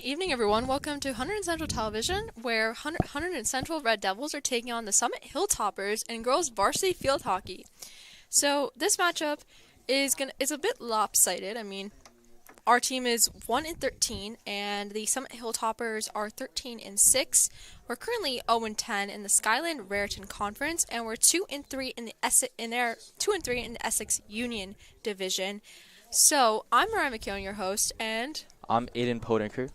evening, everyone. Welcome to Hunterdon Central Television, where Hunterdon Central Red Devils are taking on the Summit Hilltoppers in girls varsity field hockey. So this matchup is a bit lopsided. I mean, our team is 1-13, and the Summit Hilltoppers are 13-6. We're currently 0-10 in the Skyland Raritan Conference, and we're 2-3 in the Essex Union Division. So I'm Mariah McKeown, your host, and I'm Aiden Podenker.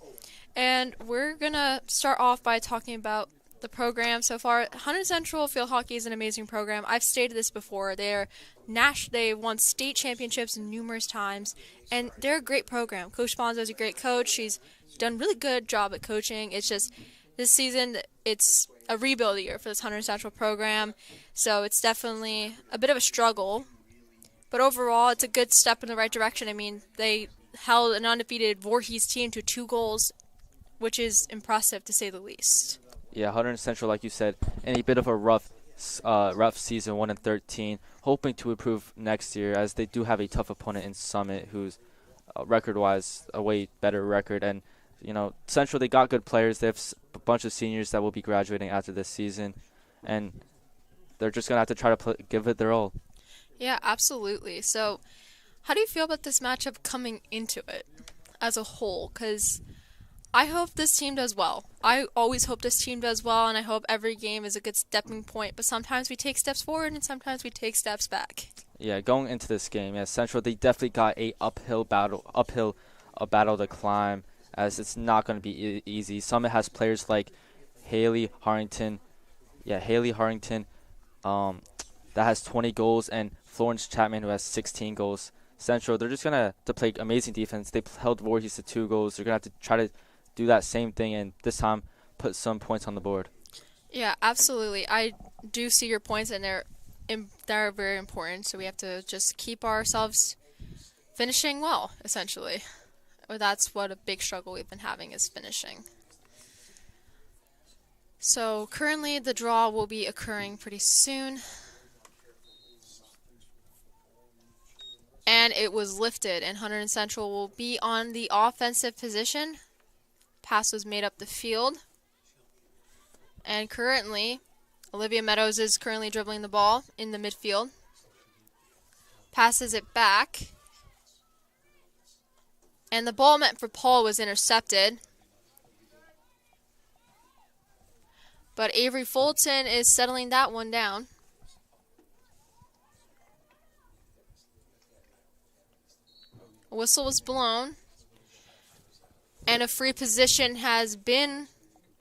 And we're going to start off by talking about the program so far. Hunterdon Central Field Hockey is an amazing program. I've stated this before. They won state championships numerous times, and they're a great program. Coach Bonzo is a great coach. She's done a really good job at coaching. It's just this season, it's a rebuild year for this Hunterdon Central program, so it's definitely a bit of a struggle. But overall, it's a good step in the right direction. I mean, they held an undefeated Voorhees team to 2 goals, which is impressive to say the least. Yeah, Hunterdon Central, like you said, in a bit of a rough season, 1-13, hoping to improve next year as they do have a tough opponent in Summit, who's record-wise a way better record. And Central, they got good players. They have a bunch of seniors that will be graduating after this season, and they're just gonna have to try to give it their all. Yeah, absolutely. So, how do you feel about this matchup coming into it as a whole? Because I hope this team does well. I always hope this team does well, and I hope every game is a good stepping point. But sometimes we take steps forward, and sometimes we take steps back. Yeah, going into this game, Central, they definitely got a battle to climb, as it's not going to be easy. Summit has players like Haley Harrington, that has 20 goals, and Florence Chapman, who has 16 goals. Central, they're just going to play amazing defense. They held Voorhees to 2 goals. They're going to have to try to do that same thing, and this time put some points on the board. Yeah, absolutely. I do see your points, and they're very important, so we have to just keep ourselves finishing well, essentially. Or that's what a big struggle we've been having is finishing. So currently the draw will be occurring pretty soon. And it was lifted, and Hunterdon Central will be on the offensive position. Pass was made up the field. And currently, Olivia Meadows is currently dribbling the ball in the midfield. Passes it back. And the ball meant for Paul was intercepted. But Avery Fulton is settling that one down. A whistle was blown, and a free position has been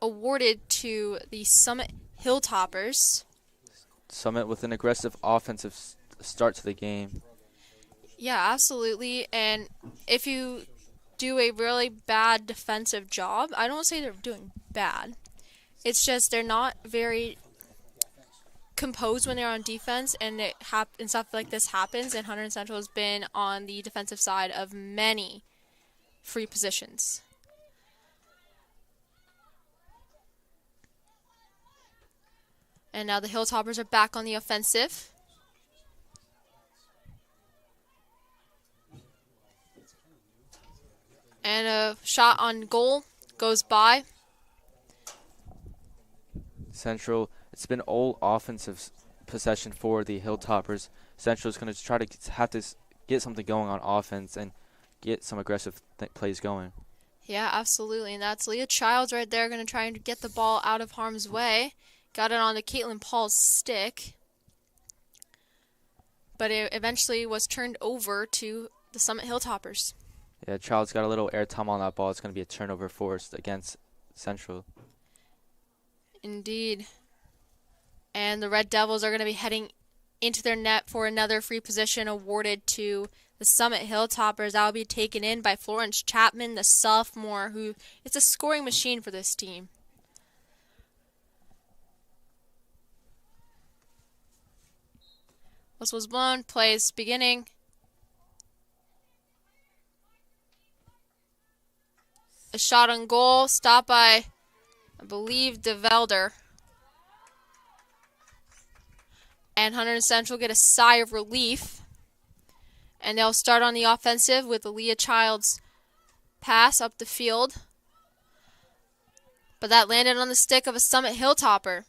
awarded to the Summit Hilltoppers. Summit with an aggressive offensive start to the game. Yeah, absolutely. And if you do a really bad defensive job, I don't say they're doing bad. It's just they're not very composed when they're on defense, and and stuff like this happens, and Hunterdon Central has been on the defensive side of many free positions. And now the Hilltoppers are back on the offensive. And a shot on goal goes by. Central, it's been all offensive possession for the Hilltoppers. Central is going to try to have to get something going on offense and get some aggressive plays going. Yeah, absolutely. And that's Leah Childs right there, going to try and get the ball out of harm's way. Got it on to Caitlin Paul's stick. But it eventually was turned over to the Summit Hilltoppers. Yeah, Childs got a little air time on that ball. It's going to be a turnover forced against Central. Indeed. And the Red Devils are going to be heading into their net for another free position awarded to the Summit Hilltoppers. That will be taken in by Florence Chapman, the sophomore, who is a scoring machine for this team. Whistle was blown. Plays beginning. A shot on goal. Stopped by, I believe, DeVelder. And Hunterdon Central get a sigh of relief. And they'll start on the offensive with Leah Childs pass up the field. But that landed on the stick of a Summit Hilltopper.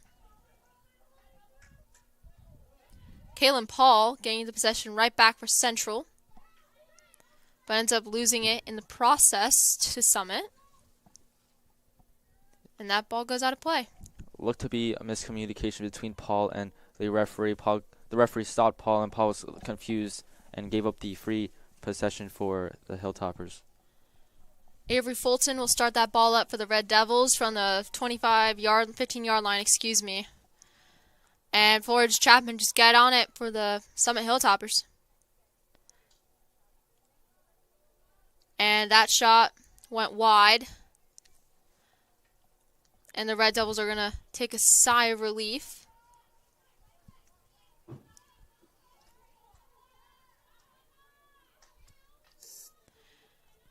Kalen Paul getting the possession right back for Central, but ends up losing it in the process to Summit. And that ball goes out of play. Looked to be a miscommunication between Paul and the referee. The referee stopped Paul, and Paul was confused and gave up the free possession for the Hilltoppers. Avery Fulton will start that ball up for the Red Devils from the 15-yard line, And Florence Chapman just got on it for the Summit Hilltoppers. And that shot went wide. And the Red Devils are going to take a sigh of relief.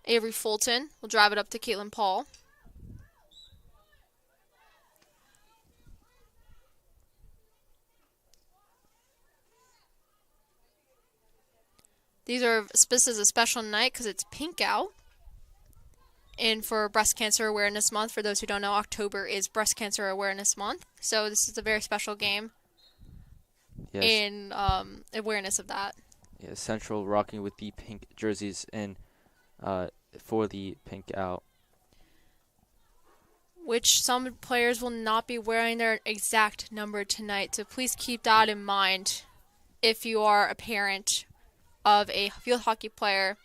Avery Fulton will drive it up to Caitlin Paul. This is a special night because it's pink out. And for Breast Cancer Awareness Month, for those who don't know, October is Breast Cancer Awareness Month. So this is a very special game in awareness of that. Yeah, Central rocking with the pink jerseys in for the pink out. Which some players will not be wearing their exact number tonight. So please keep that in mind if you are a parent of a field hockey player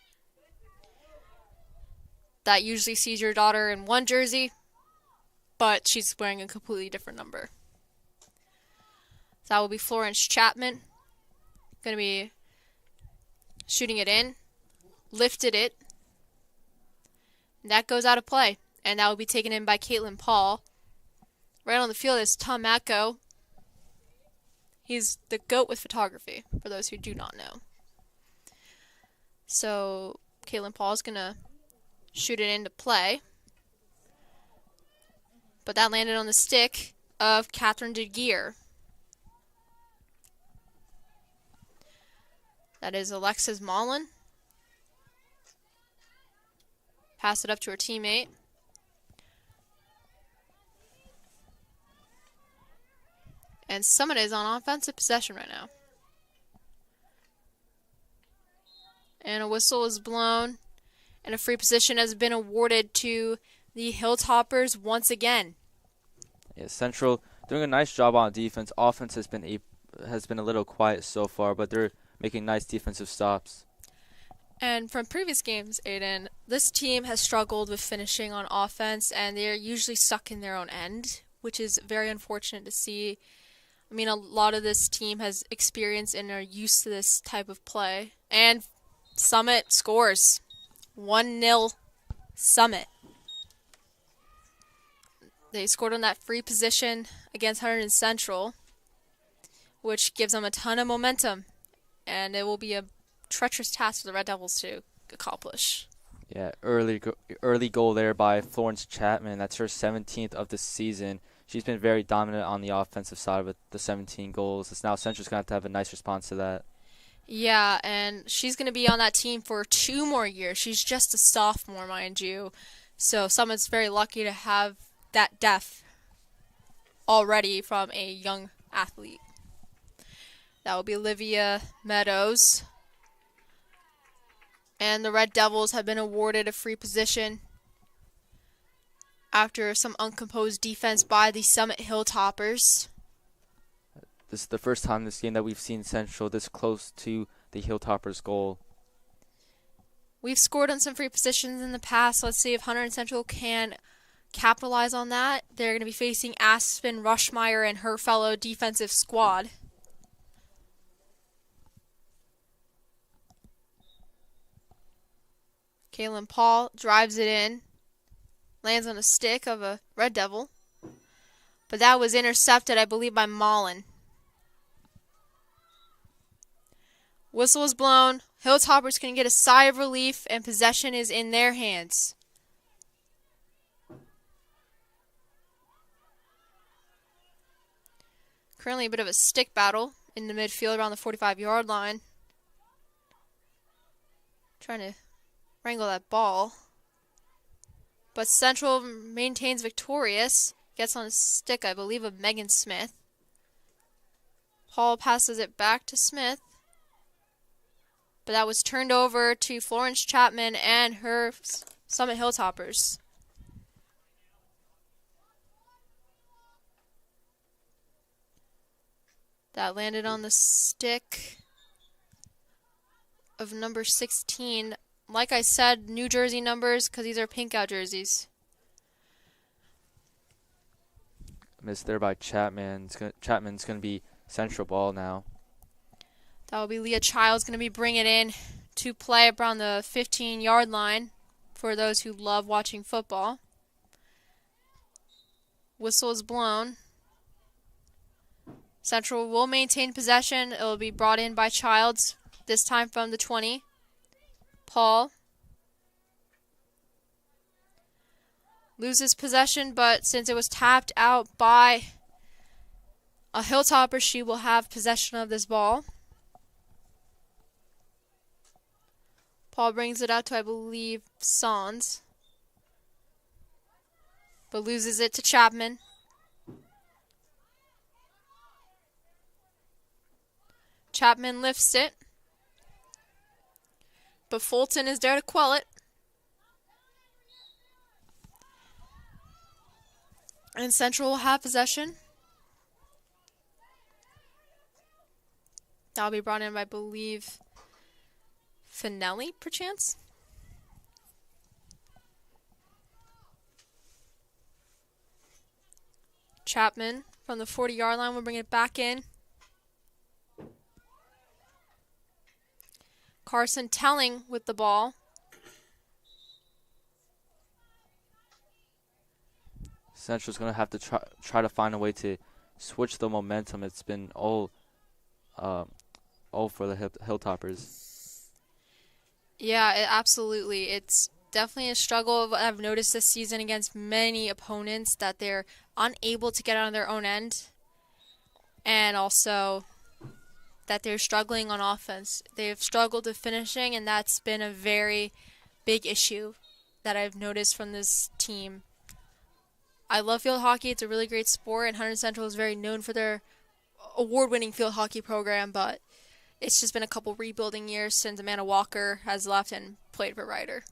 that usually sees your daughter in one jersey, but she's wearing a completely different number. That will be Florence Chapman. Going to be shooting it in. Lifted it. And that goes out of play. And that will be taken in by Caitlin Paul. Right on the field is Tom Matko. He's the GOAT with photography, for those who do not know. So Caitlin Paul is going to shoot it into play. But that landed on the stick of Catherine DeGear. That is Alexis Mullen. Pass it up to her teammate. And Summit is on offensive possession right now. And a whistle is blown. And a free position has been awarded to the Hilltoppers once again. Yeah, Central doing a nice job on defense. Offense has been a little quiet so far, but they're making nice defensive stops. And from previous games, Aiden, this team has struggled with finishing on offense, and they're usually stuck in their own end, which is very unfortunate to see. I mean, a lot of this team has experience and are used to this type of play. And Summit scores. 1-0 Summit. They scored on that free position against Hunterdon Central, which gives them a ton of momentum. And it will be a treacherous task for the Red Devils to accomplish. Yeah, early goal there by Florence Chapman. That's her 17th of the season. She's been very dominant on the offensive side with the 17 goals. It's now Central's going to have a nice response to that. Yeah, and she's going to be on that team for 2 more years. She's just a sophomore, mind you. So Summit's very lucky to have that depth already from a young athlete. That will be Olivia Meadows. And the Red Devils have been awarded a free position after some uncomposed defense by the Summit Hilltoppers. This is the first time this game that we've seen Central this close to the Hilltoppers' goal. We've scored on some free positions in the past. Let's see if Hunterdon Central can capitalize on that. They're going to be facing Aspen Rushmeyer and her fellow defensive squad. Kaylin Paul drives it in. Lands on a stick of a Red Devil. But that was intercepted, I believe, by Mullen. Whistle is blown. Hilltoppers can get a sigh of relief, and possession is in their hands. Currently a bit of a stick battle in the midfield around the 45-yard line. Trying to wrangle that ball. But Central maintains victorious. Gets on a stick, I believe, of Megan Smith. Paul passes it back to Smith. But that was turned over to Florence Chapman and her Summit Hilltoppers. That landed on the stick of number 16. Like I said, New Jersey numbers because these are pink out jerseys. Missed there by Chapman. Chapman's going to be Central ball now. That will be Leah Childs going to be bringing it in to play around the 15-yard line for those who love watching football. Whistle is blown. Central will maintain possession. It will be brought in by Childs, this time from the 20. Paul loses possession, but since it was tapped out by a Hilltopper, she will have possession of this ball. Paul brings it out to, I believe, Sons, but loses it to Chapman. Chapman lifts it, but Fulton is there to quell it. And Central will have possession. That'll be brought in by, I believe, Finelli, perchance. Chapman from the 40-yard line will bring it back in. Carson Telling with the ball. Central's going to have to try to find a way to switch the momentum. It's been all for the Hilltoppers. Yeah, absolutely. It's definitely a struggle I've noticed this season against many opponents, that they're unable to get on their own end, and also that they're struggling on offense. They've struggled with finishing, and that's been a very big issue that I've noticed from this team. I love field hockey. It's a really great sport, and Hunterdon Central is very known for their award-winning field hockey program, but it's just been a couple rebuilding years since Amanda Walker has left and played for Ryder.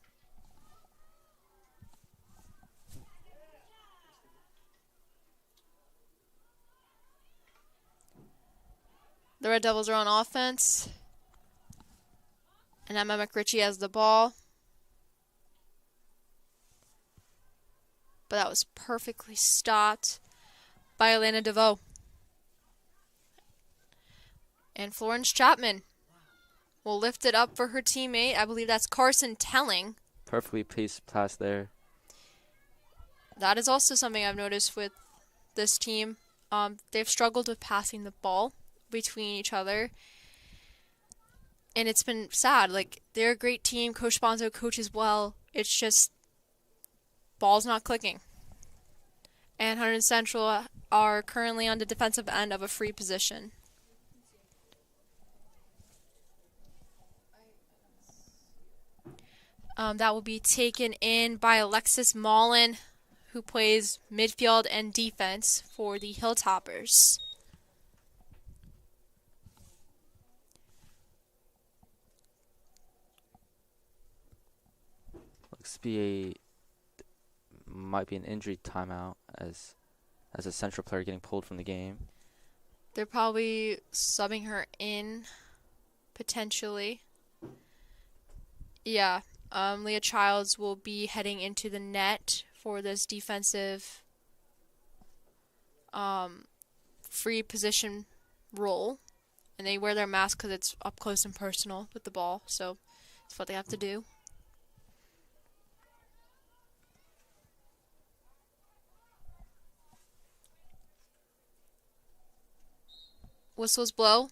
The Red Devils are on offense, and Emma McRitchie has the ball. But that was perfectly stopped by Elena DeVoe. And Florence Chapman will lift it up for her teammate. I believe that's Carson Telling. Perfectly placed pass there. That is also something I've noticed with this team. They've struggled with passing the ball between each other. And it's been sad. Like, they're a great team. Coach Bonzo coaches well. It's just ball's not clicking. And Hunterdon Central are currently on the defensive end of a free position. That will be taken in by Alexis Mullen, who plays midfield and defense for the Hilltoppers. Looks to be might be an injury timeout as a Central player getting pulled from the game. They're probably subbing her in, potentially. Yeah, Leah Childs will be heading into the net for this defensive free position role. And they wear their mask because it's up close and personal with the ball, so it's what they have to do. Whistles blow.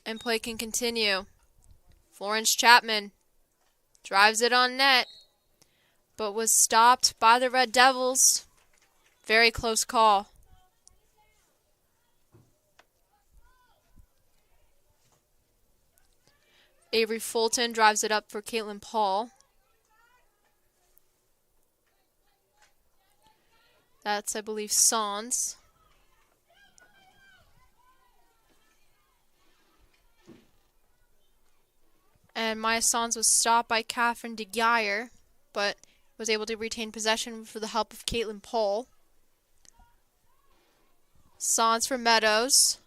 And play can continue. Florence Chapman drives it on net, but was stopped by the Red Devils. Very close call. Avery Fulton drives it up for Caitlin Paul. That's, I believe, Sans. And Maya Sans was stopped by Catherine de Geyer, but was able to retain possession for the help of Caitlin Paul. Sans for Meadows.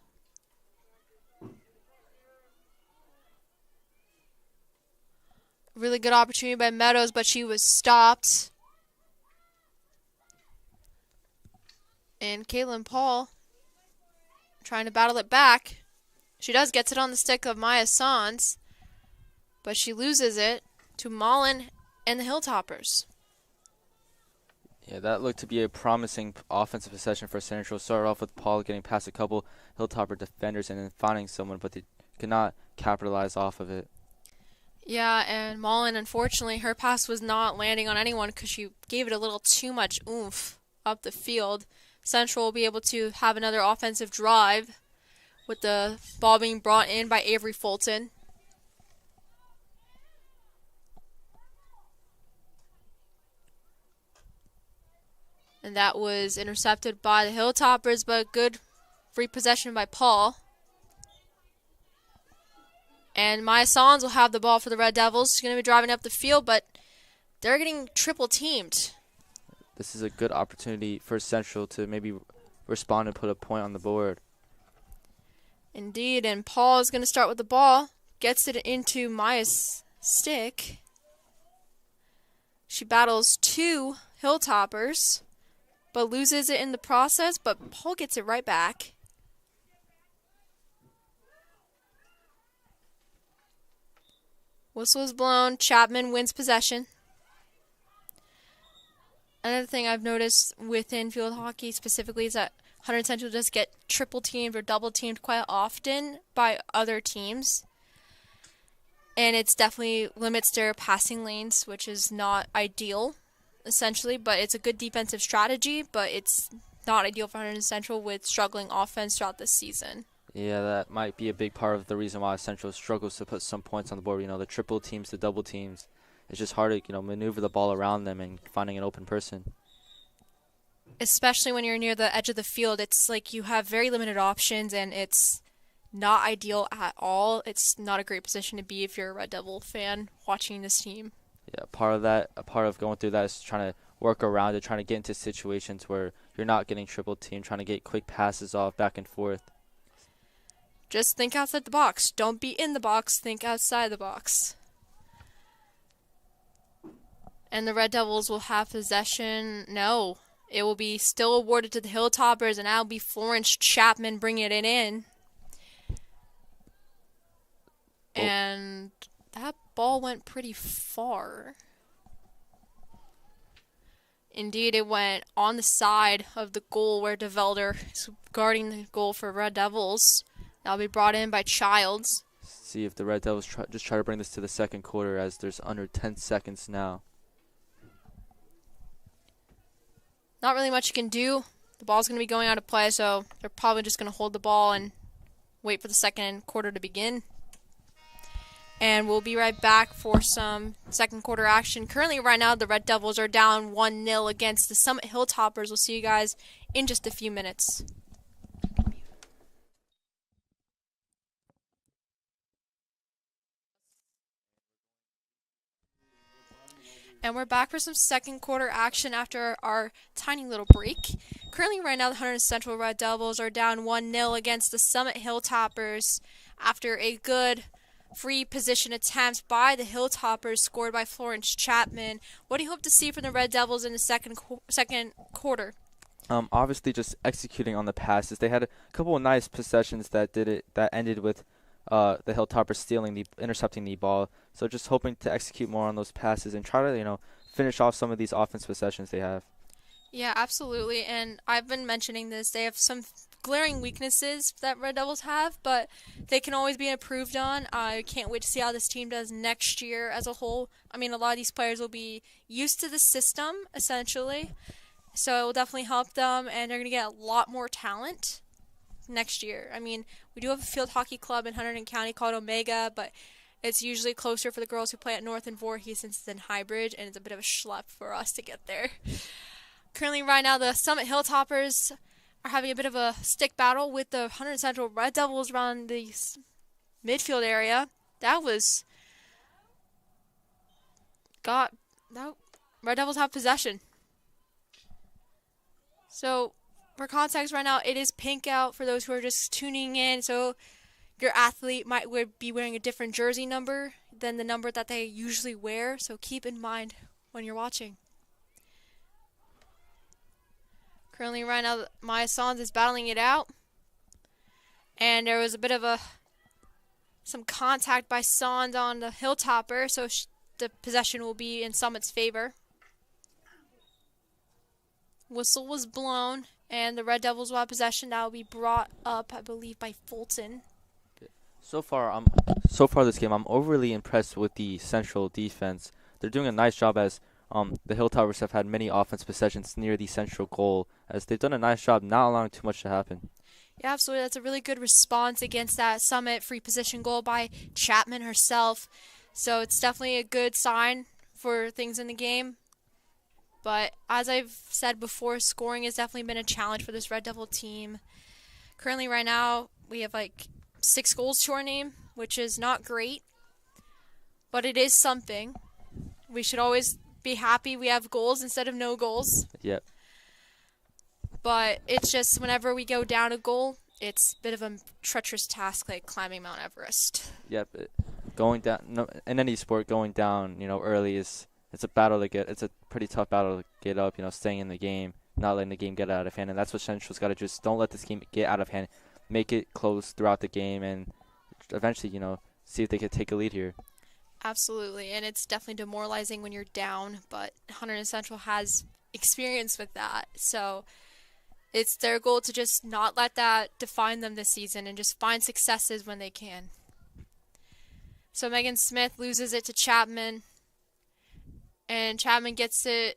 Really good opportunity by Meadows, but she was stopped. And Caitlin Paul trying to battle it back. She does gets it on the stick of Maya Sans, but she loses it to Mullen and the Hilltoppers. Yeah, that looked to be a promising offensive possession for Central. Started off with Paul getting past a couple Hilltopper defenders and then finding someone, but they could not capitalize off of it. Yeah, and Mullen, unfortunately, her pass was not landing on anyone because she gave it a little too much oomph up the field. Central will be able to have another offensive drive with the ball being brought in by Avery Fulton. And that was intercepted by the Hilltoppers, but good free possession by Paul. And Maya Sans will have the ball for the Red Devils. She's going to be driving up the field, but they're getting triple teamed. This is a good opportunity for Central to maybe respond and put a point on the board. Indeed, and Paul is going to start with the ball. Gets it into Maya's stick. She battles two Hilltoppers, but loses it in the process, but Paul gets it right back. Whistle is blown. Chapman wins possession. Another thing I've noticed within field hockey specifically is that Hunterdon Central does get triple teamed or double teamed quite often by other teams. And it's definitely limits their passing lanes, which is not ideal, essentially. But it's a good defensive strategy, but it's not ideal for Hunterdon Central with struggling offense throughout the season. Yeah, that might be a big part of the reason why Central struggles to put some points on the board. You know, the triple teams, the double teams. It's just hard to, maneuver the ball around them and finding an open person. Especially when you're near the edge of the field, it's like you have very limited options, and it's not ideal at all. It's not a great position to be if you're a Red Devil fan watching this team. Yeah, a part of going through that is trying to work around it, trying to get into situations where you're not getting triple teamed, trying to get quick passes off back and forth. Just think outside the box. Don't be in the box. Think outside the box. And the Red Devils will have possession. No, it will be still awarded to the Hilltoppers, and that'll be Florence Chapman bringing it in. And that ball went pretty far. Indeed, it went on the side of the goal where DeVelder is guarding the goal for Red Devils. That'll be brought in by Childs. See if the Red Devils try to bring this to the second quarter, as there's under 10 seconds now. Not really much you can do. The ball's going to be going out of play, so they're probably just going to hold the ball and wait for the second quarter to begin. And we'll be right back for some second quarter action. Currently, right now, the Red Devils are down 1-0 against the Summit Hilltoppers. We'll see you guys in just a few minutes. And we're back for some second quarter action after our tiny little break. Currently, right now, the Hunterdon Central Red Devils are down 1-0 against the Summit Hilltoppers after a good free position attempt by the Hilltoppers scored by Florence Chapman. What do you hope to see from the Red Devils in the second quarter? Obviously, just executing on the passes. They had a couple of nice possessions that ended with the Hilltoppers intercepting the ball. So just hoping to execute more on those passes and try to, finish off some of these offense possessions they have. Yeah, absolutely. And I've been mentioning this. They have some glaring weaknesses that Red Devils have, but they can always be improved on. I can't wait to see how this team does next year as a whole. I mean, a lot of these players will be used to the system, essentially. So it will definitely help them, and they're going to get a lot more talent next year. I mean, we do have a field hockey club in Hunterdon County called Omega, but It's usually closer for the girls who play at North and Voorhees since it's in Highbridge, and it's a bit of a schlep for us to get there. Currently, right now, the Summit Hilltoppers are having a bit of a stick battle with the Hunterdon Central Red Devils around the midfield area. Red Devils have possession. So, for context right now, it is pink out for those who are just tuning in. So, your athlete would be wearing a different jersey number than the number that they usually wear. So, keep in mind when you're watching. Currently, right now, Maya Sans is battling it out. And there was a bit of some contact by Sans on the Hilltopper. So, the possession will be in Summit's favor. Whistle was blown, and the Red Devils will have possession. That will be brought up, I believe, by Fulton. So far this game, I'm overly impressed with the Central defense. They're doing a nice job as the Hilltoppers have had many offense possessions near the Central goal, as they've done a nice job not allowing too much to happen. Yeah, absolutely. That's a really good response against that Summit free position goal by Chapman herself. So it's definitely a good sign for things in the game. But as I've said before, scoring has definitely been a challenge for this Red Devil team. Currently, right now, we have 6 goals to our name, which is not great. But it is something. We should always be happy we have goals instead of no goals. Yep. But it's just whenever we go down a goal, it's a bit of a treacherous task like climbing Mount Everest. Yep. Going down, in any sport, going down, early it's a battle to get. It's a pretty tough battle to get up. Staying in the game, not letting the game get out of hand, and that's what Central's got to just don't let this game get out of hand. Make it close throughout the game, and eventually, see if they can take a lead here. Absolutely, and it's definitely demoralizing when you're down, but Hunterdon Central has experience with that, so it's their goal to just not let that define them this season and just find successes when they can. So Megan Smith loses it to Chapman, and Chapman gets it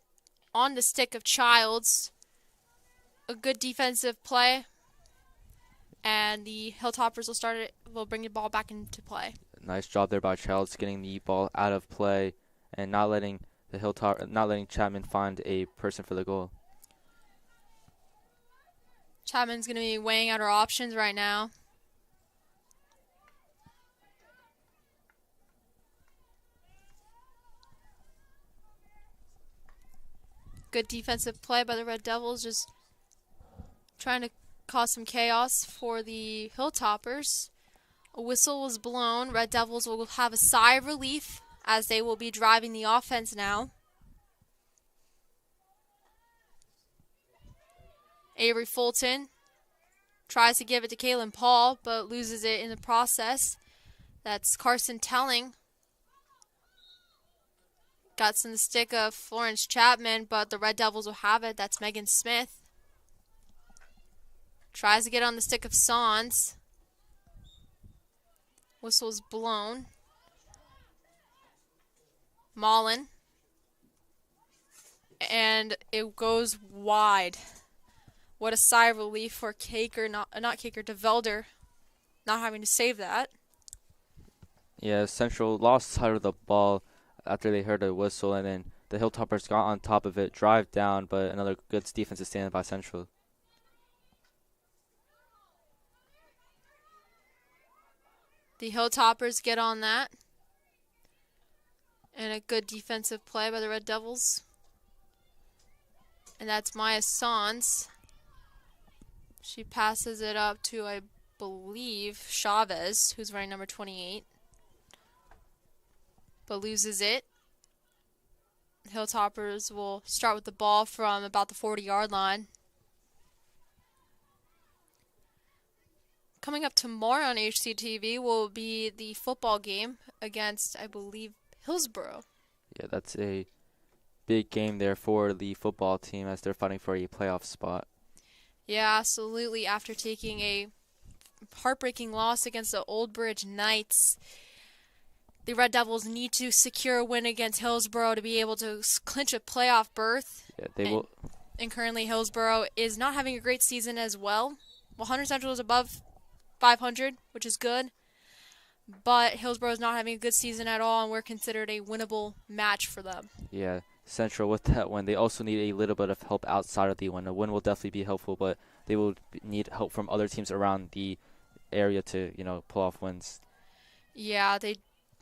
on the stick of Childs. A good defensive play, and the Hilltoppers will bring the ball back into play. Nice job there by Childs getting the ball out of play and not letting Chapman find a person for the goal. Chapman's going to be weighing out her options right now. Good defensive play by the Red Devils, just trying to cause some chaos for the Hilltoppers. A whistle was blown. Red Devils will have a sigh of relief as they will be driving the offense now. Avery Fulton tries to give it to Kaylin Paul, but loses it in the process. That's Carson Telling. Got some the stick of Florence Chapman, but the Red Devils will have it. That's Megan Smith. Tries to get on the stick of Sans. Whistle's blown. Mullen. And it goes wide. What a sigh of relief for DeVelder not having to save that. Yeah, Central lost sight of the ball after they heard a whistle, and then the Hilltoppers got on top of it, drive down, but another good defensive stand by Central. The Hilltoppers get on that. And a good defensive play by the Red Devils. And that's Maya Sans. She passes it up to, I believe, Chavez, who's wearing number 28. But loses it. Hilltoppers will start with the ball from about the 40-yard line. Coming up tomorrow on HCTV will be the football game against, I believe, Hillsborough. Yeah, that's a big game there for the football team as they're fighting for a playoff spot. Yeah, absolutely. After taking a heartbreaking loss against the Old Bridge Knights, the Red Devils need to secure a win against Hillsborough to be able to clinch a playoff berth. Yeah, they will. And currently Hillsborough is not having a great season as well. Well, Hunterdon Central is above 500, which is good. but Hillsborough is not having a good season at all, and we're considered a winnable match for them. Yeah, Central with that win. They also need a little bit of help outside of the win. A win will definitely be helpful, but they will need help from other teams around the area to, pull off wins. Yeah, they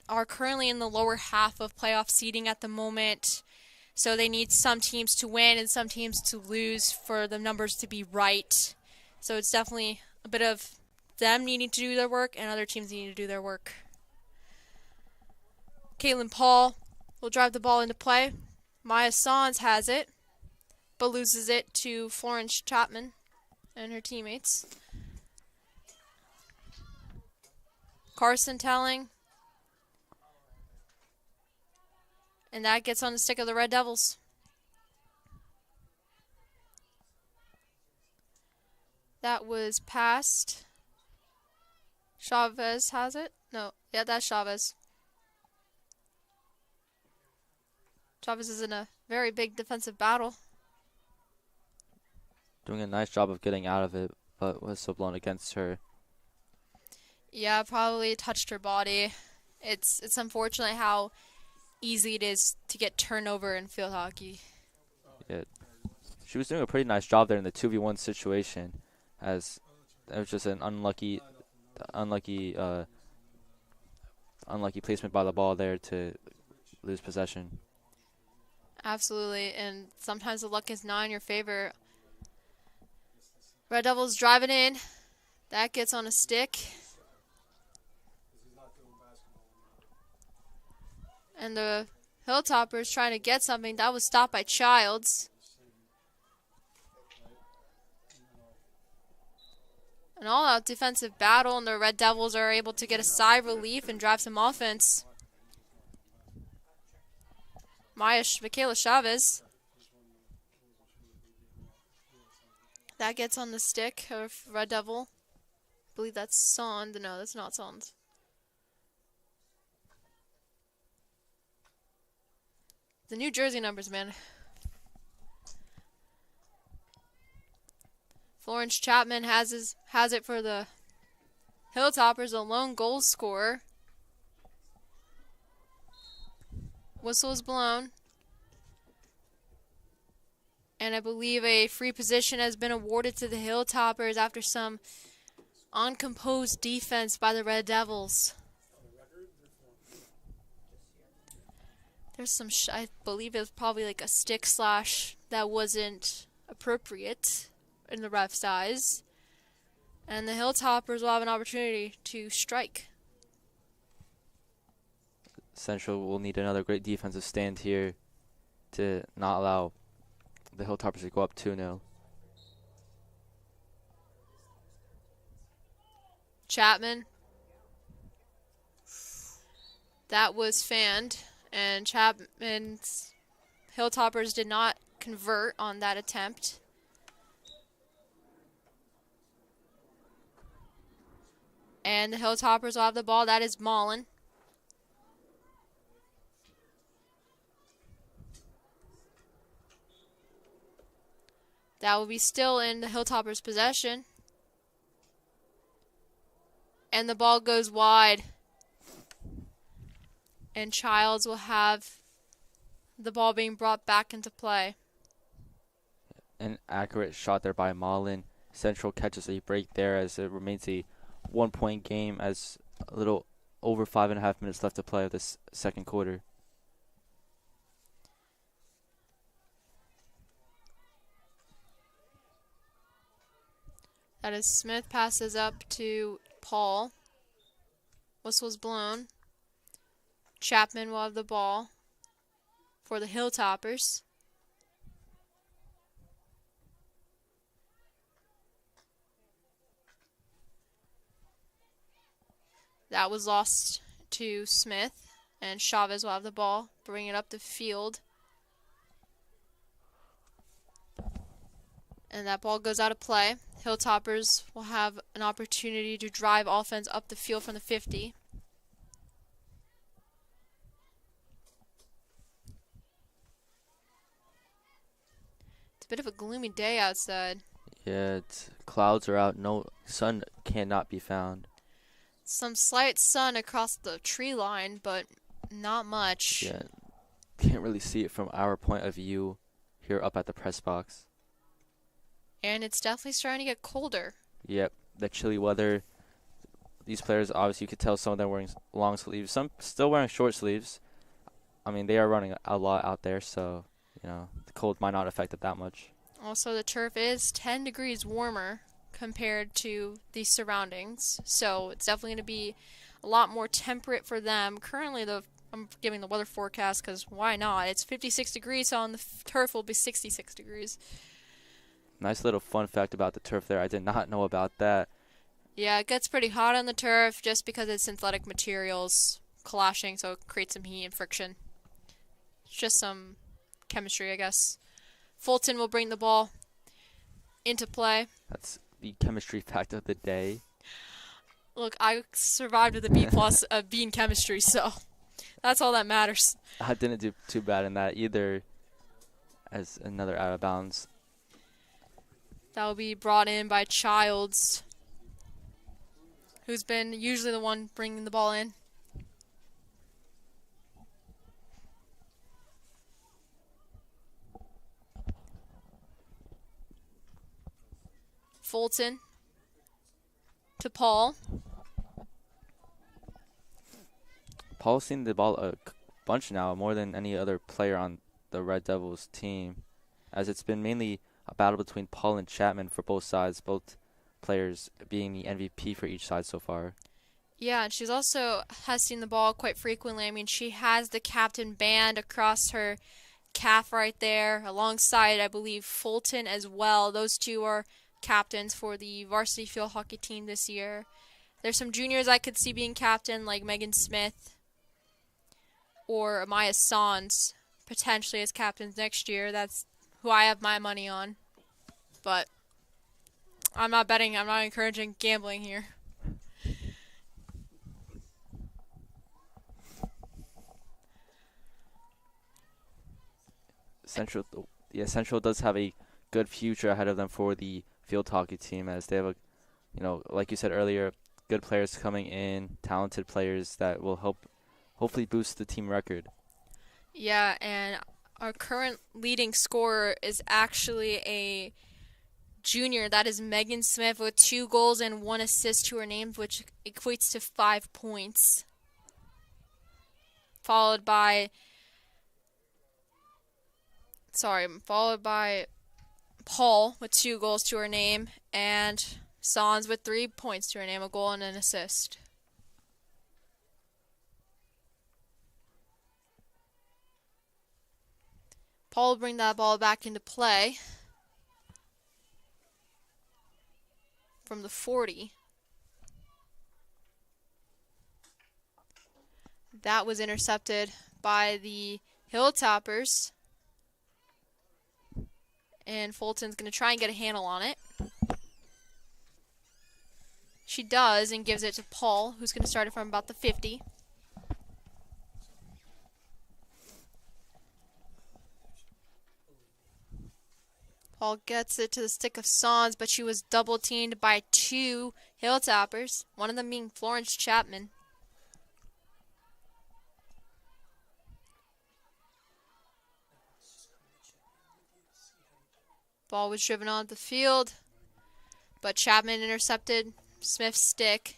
are currently in the lower half of playoff seeding at the moment, so they need some teams to win and some teams to lose for the numbers to be right. So it's definitely a bit of them needing to do their work and other teams needing to do their work. Caitlin Paul will drive the ball into play. Maya Sans has it, but loses it to Florence Chapman and her teammates. Carson Telling. And that gets on the stick of the Red Devils. That was passed. Chavez has it? No, yeah, that's Chavez. Chavez is in a very big defensive battle. Doing a nice job of getting out of it, but whistle blown against her. Yeah, probably touched her body. It's unfortunate how easy it is to get turnover in field hockey. Yeah, she was doing a pretty nice job there in the 2v1 situation, as it was just an unlucky placement by the ball there to lose possession. Absolutely, and sometimes the luck is not in your favor. Red Devils driving in. That gets on a stick. And the Hilltoppers trying to get something. That was stopped by Childs. An all-out defensive battle, and the Red Devils are able to get a sigh of relief and drive some offense. Michaela Chavez. That gets on the stick of Red Devil. I believe that's Sond. No, that's not Sond. The New Jersey numbers, man. Florence Chapman has it for the Hilltoppers, a lone goal scorer. Whistle is blown. And I believe a free position has been awarded to the Hilltoppers after some uncomposed defense by the Red Devils. There's some, I believe it was probably like a stick slash that wasn't appropriate in the ref's eyes. And the Hilltoppers will have an opportunity to strike. Central will need another great defensive stand here to not allow the Hilltoppers to go up 2-0. Chapman. That was fanned, and Chapman's Hilltoppers did not convert on that attempt. And the Hilltoppers will have the ball. That is Mullen. That will be still in the Hilltoppers' possession. And the ball goes wide. And Childs will have the ball being brought back into play. An accurate shot there by Mullen. Central catches a break there as it remains a 1-point game as a little over 5.5 minutes left to play of this second quarter. That is Smith passes up to Paul. Whistle's blown. Chapman will have the ball for the Hilltoppers. That was lost to Smith, and Chavez will have the ball, bring it up the field. And that ball goes out of play. Hilltoppers will have an opportunity to drive offense up the field from the 50. It's a bit of a gloomy day outside. Yeah, clouds are out. No sun cannot be found. Some slight sun across the tree line, but not much. Yeah, can't really see it from our point of view here up at the press box. And it's definitely starting to get colder. Yep, the chilly weather. These players, obviously, you could tell some of them wearing long sleeves, some still wearing short sleeves. I mean, they are running a lot out there, so, the cold might not affect it that much. Also, the turf is 10 degrees warmer compared to the surroundings, so it's definitely going to be a lot more temperate for them. Currently, I'm giving the weather forecast because why not? It's 56 degrees, so on the turf will be 66 degrees. Nice little fun fact about the turf there. I did not know about that. Yeah, it gets pretty hot on the turf just because it's synthetic materials clashing, so it creates some heat and friction. It's just some chemistry, I guess. Fulton will bring the ball into play. That's the chemistry fact of the day. Look, I survived with a B plus, a B in chemistry, so that's all that matters. I didn't do too bad in that either, as another out of bounds. That will be brought in by Childs, who's been usually the one bringing the ball in. Fulton to Paul. Paul's seen the ball a bunch now, more than any other player on the Red Devils team, as it's been mainly a battle between Paul and Chapman for both sides, both players being the MVP for each side so far. Yeah, and she's also has seen the ball quite frequently. I mean, she has the captain band across her calf right there, alongside, I believe, Fulton as well. Those two are captains for the varsity field hockey team this year. There's some juniors I could see being captain, like Megan Smith or Amaya Sans, potentially as captains next year. That's who I have my money on. But I'm not betting. I'm not encouraging gambling here. Central does have a good future ahead of them for the field hockey team, as they have like you said earlier, good players coming in, talented players that will hopefully boost the team record. Yeah, and our current leading scorer is actually a junior. That is Megan Smith with 2 goals and 1 assist to her name, which equates to 5 points. Followed by Paul with 2 goals to her name, and Sans with 3 points to her name, a goal and an assist. Paul will bring that ball back into play from the 40. That was intercepted by the Hilltoppers. And Fulton's going to try and get a handle on it. She does, and gives it to Paul, who's going to start it from about the 50. Paul gets it to the stick of Sans, but she was double-teamed by 2 Hilltoppers, one of them being Florence Chapman. Ball was driven onto the field, but Chapman intercepted Smith's stick.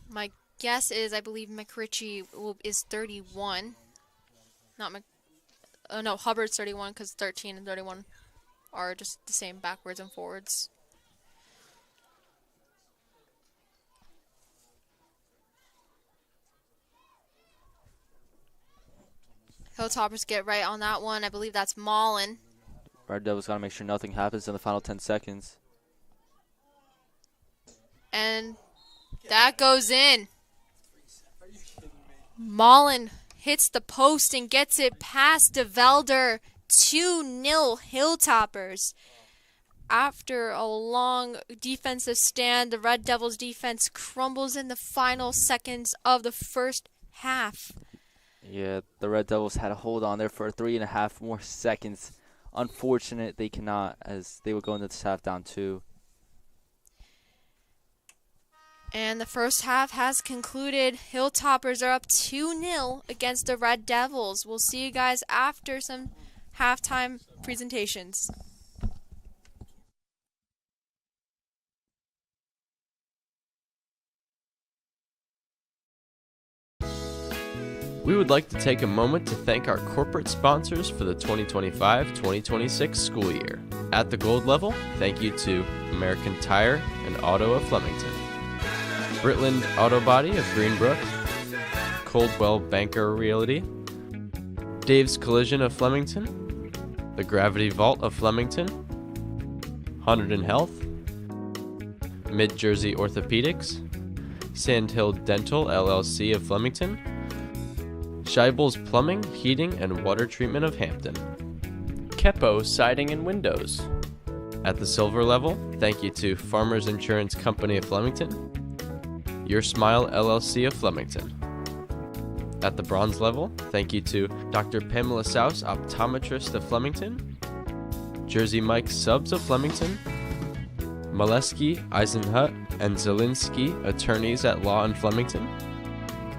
My guess is, I believe McRitchie is 31. No, Hubbard's 31, because 13 and 31 are just the same backwards and forwards. Hilltoppers get right on that one. I believe that's Mullen. Red Devils got to make sure nothing happens in the final 10 seconds. And that goes in. Mullen hits the post and gets it past DeVelder. 2-0 Hilltoppers. After a long defensive stand, the Red Devils defense crumbles in the final seconds of the first half. Yeah, the Red Devils had a hold on there for 3.5 more seconds unfortunate they cannot, as they would go into this half down 2. And the first half has concluded. Hilltoppers are up 2-0 against the Red Devils. We'll see you guys after some halftime presentations. We would like to take a moment to thank our corporate sponsors for the 2025-2026 school year. At the gold level, thank you to American Tire and Auto of Flemington, Britland Auto Body of Greenbrook, Coldwell Banker Realty, Dave's Collision of Flemington, the Gravity Vault of Flemington, Hunterdon Health, Mid-Jersey Orthopedics, Sandhill Dental LLC of Flemington, Scheibel's Plumbing, Heating, and Water Treatment of Hampton, Kepo Siding and Windows. At the silver level, thank you to Farmers Insurance Company of Flemington, Your Smile LLC of Flemington. At the bronze level, thank you to Dr. Pamela Souse, Optometrist of Flemington, Jersey Mike Subs of Flemington, Molesky, Eisenhut, and Zielinski, Attorneys at Law in Flemington,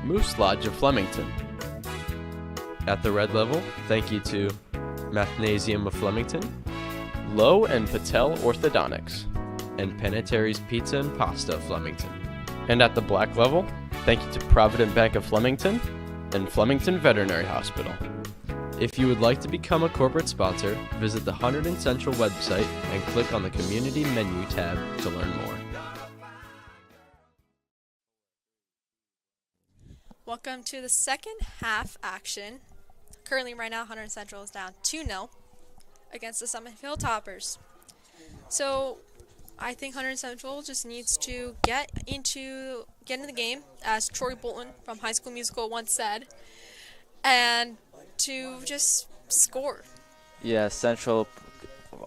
Moose Lodge of Flemington. At the red level, thank you to Mathnasium of Flemington, Lowe and Patel Orthodontics, and Panettieri's Pizza and Pasta of Flemington. And at the black level, thank you to Provident Bank of Flemington and Flemington Veterinary Hospital. If you would like to become a corporate sponsor, visit the Hunterdon Central website and click on the Community Menu tab to learn more. Welcome to the second half action. Currently, right now, Hunterdon Central is down 2-0 against the Summit Hilltoppers. So, I think Hunterdon Central just needs to get into the game, as Troy Bolton from High School Musical once said, and to just score. Yeah, Central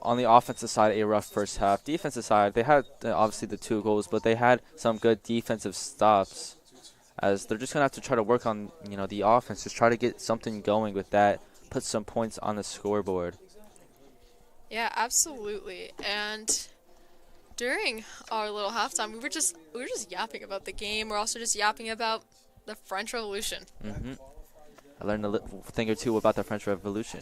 on the offensive side, a rough first half. Defensive side, they had obviously the 2 goals, but they had some good defensive stops. As they're just gonna have to try to work on, the offense, just try to get something going with that, put some points on the scoreboard. Yeah, absolutely. And during our little halftime, we were just yapping about the game. We're also just yapping about the French Revolution. I learned a thing or two about the French Revolution.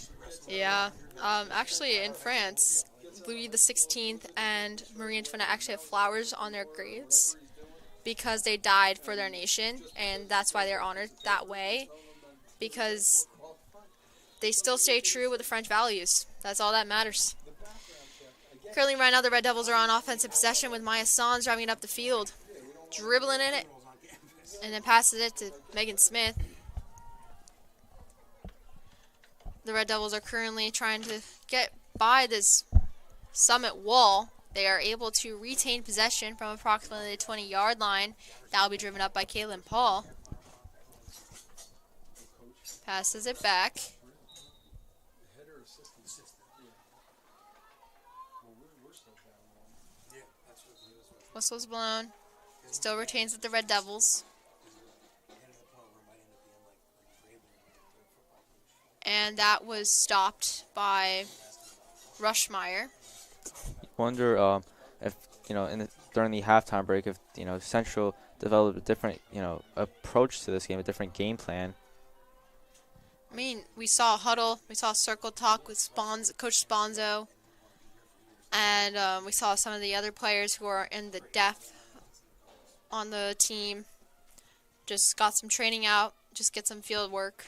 Yeah, actually in France, Louis XVI and Marie Antoinette actually have flowers on their graves, because they died for their nation, and that's why they're honored that way, because they still stay true with the French values. That's all that matters. Currently, right now, the Red Devils are on offensive possession with Maya Sans driving it up the field, dribbling in it, and then passes it to Megan Smith. The Red Devils are currently trying to get by this Summit wall. They are able to retain possession from approximately the 20-yard line. That will be driven up by Kaylin Paul. Passes it back. Whistle's blown. Still retains with the Red Devils. And that was stopped by Rushmeyer. Wonder if during the halftime break, if Central developed a different approach to this game, a different game plan. I mean, we saw a huddle, we saw circle talk with Coach Sponzo, and we saw some of the other players who are in the depth on the team. Just got some training out, just get some field work.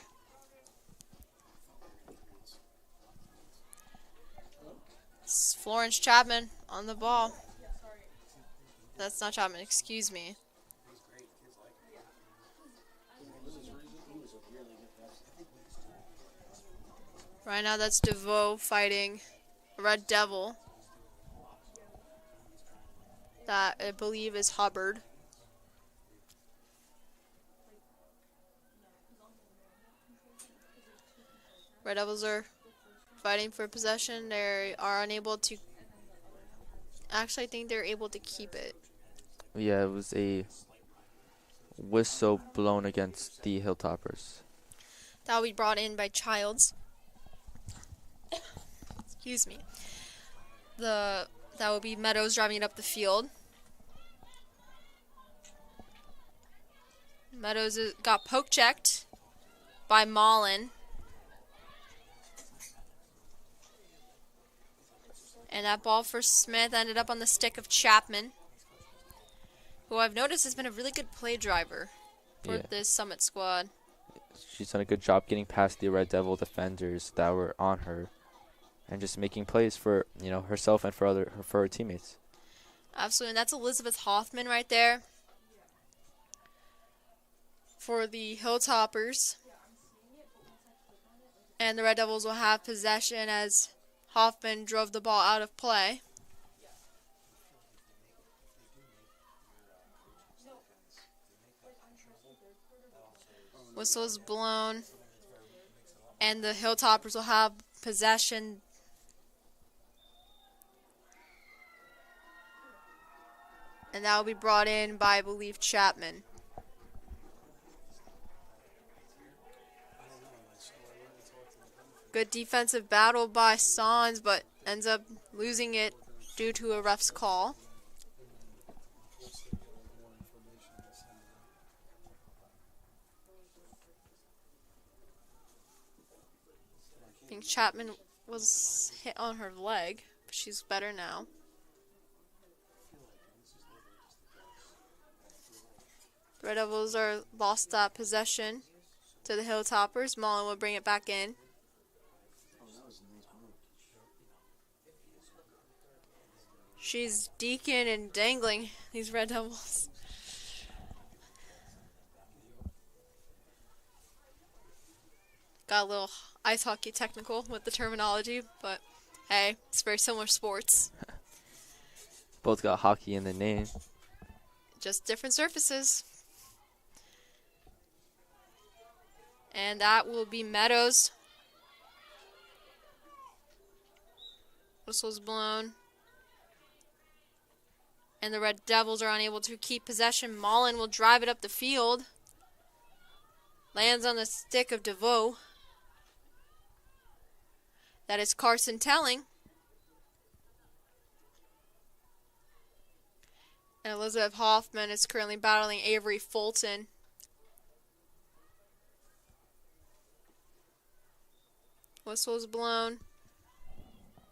It's Florence Chapman on the ball. That's not Chapman, excuse me. Right now that's DeVoe fighting Red Devil. That I believe is Hubbard. Red Devils are fighting for possession. They are unable to. Actually, I think they're able to keep it. Yeah, it was a whistle blown against the Hilltoppers. That will be brought in by Childs. Excuse me. That would be Meadows driving it up the field. Meadows got poke checked by Mullen. And that ball for Smith ended up on the stick of Chapman, who I've noticed has been a really good play driver for this Summit squad. She's done a good job getting past the Red Devil defenders that were on her and just making plays for, herself and for her teammates. Absolutely, and that's Elizabeth Hoffman right there for the Hilltoppers. And the Red Devils will have possession as Hoffman drove the ball out of play. Whistle is blown, and the Hilltoppers will have possession. And that will be brought in by, I believe, Chapman. Good defensive battle by Sons, but ends up losing it due to a ref's call. I think Chapman was hit on her leg, but she's better now. The Red Devils are lost that possession to the Hilltoppers. Mullen will bring it back in. She's deking and dangling these Red Devils. Got a little ice hockey technical with the terminology, but hey, it's very similar sports. Both got hockey in the name. Just different surfaces. And that will be Meadows. Whistle's blown. And the Red Devils are unable to keep possession. Mullen will drive it up the field. Lands on the stick of DeVoe. That is Carson Telling. And Elizabeth Hoffman is currently battling Avery Fulton. Whistle's blown.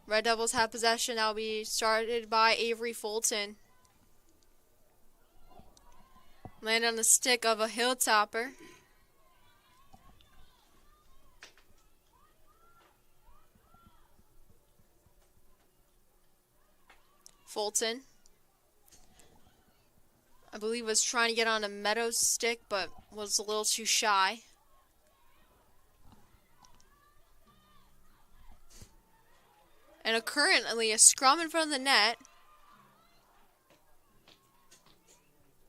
Red Devils have possession. That will be started by Avery Fulton. Land on the stick of a Hilltopper. Fulton, I believe, was trying to get on a Meadows stick, but was a little too shy. And currently a scrum in front of the net.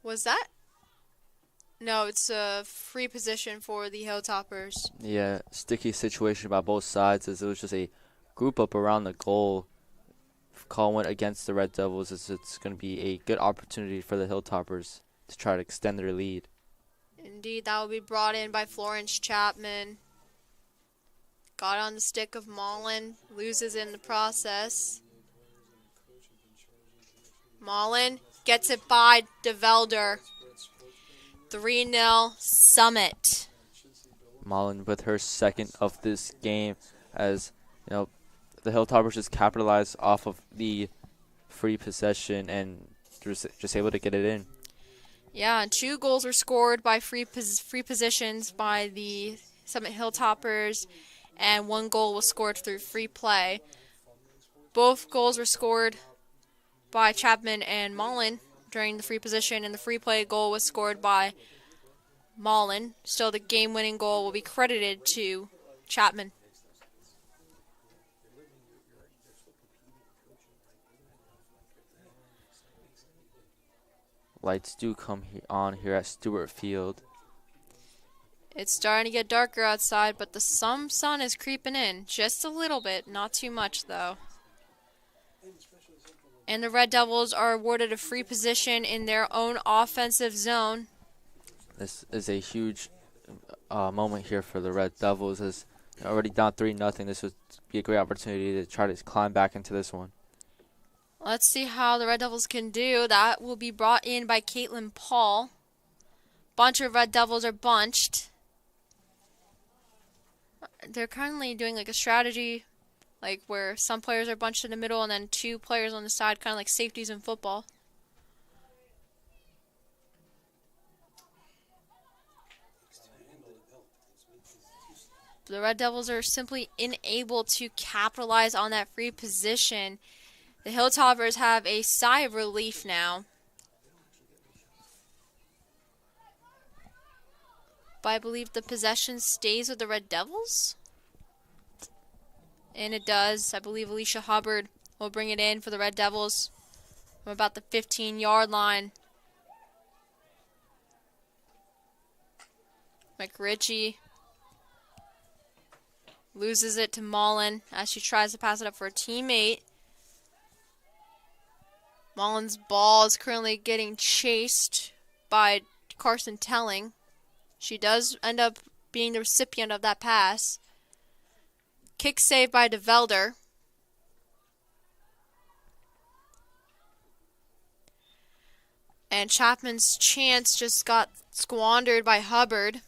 Was that? No, it's a free position for the Hilltoppers. Yeah, sticky situation by both sides as it was just a group up around the goal. Call went against the Red Devils as it's going to be a good opportunity for the Hilltoppers to try to extend their lead. Indeed, that will be brought in by Florence Chapman. Got on the stick of Mullen, loses in the process. Mullen gets it by DeVelder. 3-0 Summit. Mullen with her second of this game as, the Hilltoppers just capitalized off of the free possession and just able to get it in. Yeah, and 2 goals were scored by free positions by the Summit Hilltoppers, and 1 goal was scored through free play. Both goals were scored by Chapman and Mullen during the free position, and the free play goal was scored by Mullen. Still, the game-winning goal will be credited to Chapman. Lights do come on here at Stewart Field. It's starting to get darker outside, but some sun is creeping in. Just a little bit, not too much though. And the Red Devils are awarded a free position in their own offensive zone. This is a huge moment here for the Red Devils as Already down 3-0. This would be a great opportunity to try to climb back into this one. Let's see how the Red Devils can do. That will be brought in by Caitlin Paul. Bunch of Red Devils are bunched. They're currently doing like a strategy, like where some players are bunched in the middle and then 2 players on the side, kind of like safeties in football. The Red Devils are simply unable to capitalize on that free position. The Hilltoppers have a sigh of relief now. But I believe the possession stays with the Red Devils. And it does. I believe Alicia Hubbard will bring it in for the Red Devils from about the 15-yard line. McRitchie loses it to Mullen as she tries to pass it up for a teammate. Mullen's ball is currently getting chased by Carson Telling. She does end up being the recipient of that pass. Kick saved by DeVelder. And Chapman's chance just got squandered by Hubbard.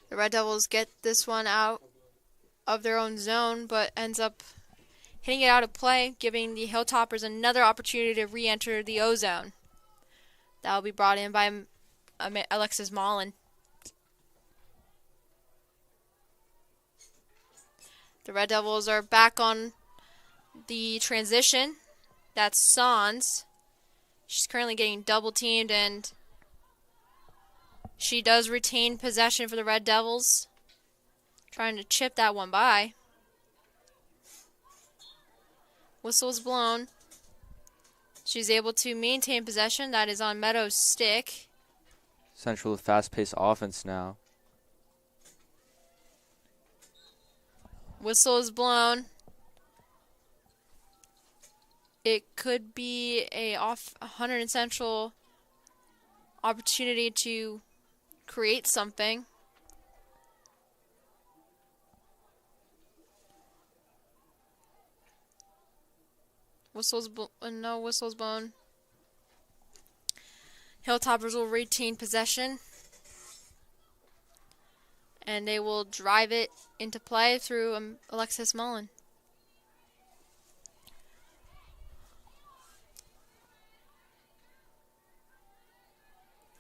The Red Devils get this one out of their own zone, but ends up hitting it out of play, giving the Hilltoppers another opportunity to re-enter the O-zone. That will be brought in by Alexis Mullen. The Red Devils are back on the transition. That's Sans. She's currently getting double-teamed, and she does retain possession for the Red Devils. Trying to chip that one by. Whistle is blown. She's able to maintain possession. That is on Meadows' stick. Central fast-paced offense now. Whistle is blown. It could be a Hunter and Central opportunity to create something. No whistle's blown. Hilltoppers will retain possession. And they will drive it into play through Alexis Mullen.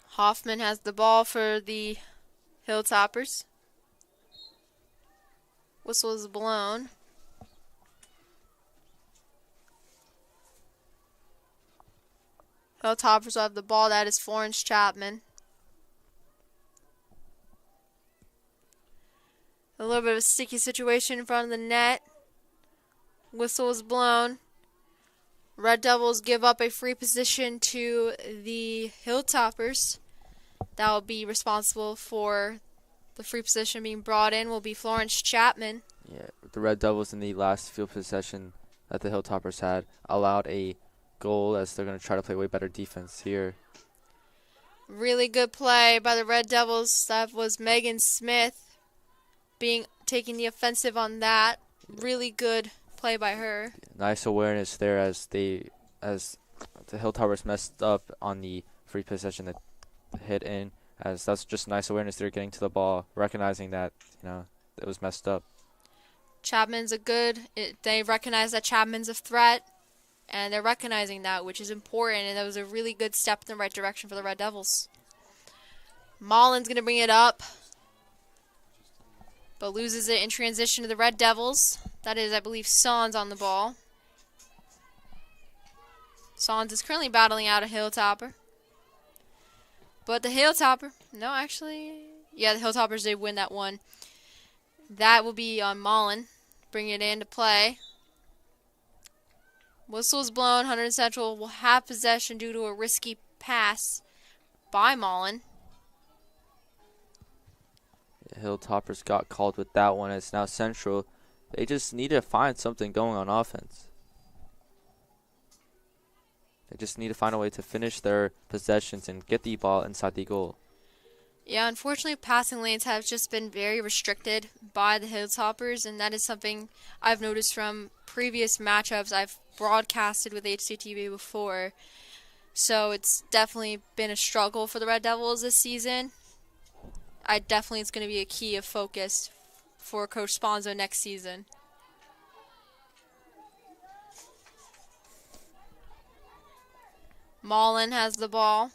Hoffman has the ball for the Hilltoppers. Whistle is blown. Hilltoppers will have the ball. That is Florence Chapman. A little bit of a sticky situation in front of the net. Whistle is blown. Red Devils give up a free position to the Hilltoppers. That will be responsible for the free position being brought in will be Florence Chapman. Yeah, the Red Devils in the last field possession that the Hilltoppers had allowed a goal, as they're going to try to play way better defense here. Really good play by the Red Devils. That was Megan Smith taking the offensive on that. Really good play by her. Nice awareness there as the Hilltoppers messed up on the free possession that hit in. As that's just nice awareness there, getting to the ball, recognizing that it was messed up. Chapman's they recognize that Chapman's a threat, and they're recognizing that, which is important, and that was a really good step in the right direction for the Red Devils. Mullen's going to bring it up, but loses it in transition to the Red Devils. That is, I believe, Sans on the ball. Sans is currently battling out a Hilltopper. But the Hilltopper, the Hilltoppers did win that one. That will be on Mullen. Bring it into play. Whistle's blown. Hunter Central will have possession due to a risky pass by Mullen. The Hilltoppers got called with that one. It's now Central They just need to find something going on offense. They just need to find a way to finish their possessions and get the ball inside the goal. Yeah, unfortunately, passing lanes have just been very restricted by the Hilltoppers, and that is something I've noticed from previous matchups I've broadcasted with HCTV before. So it's definitely been a struggle for the Red Devils this season. It's going to be a key of focus for Coach Sponzo next season. Mullen has the ball.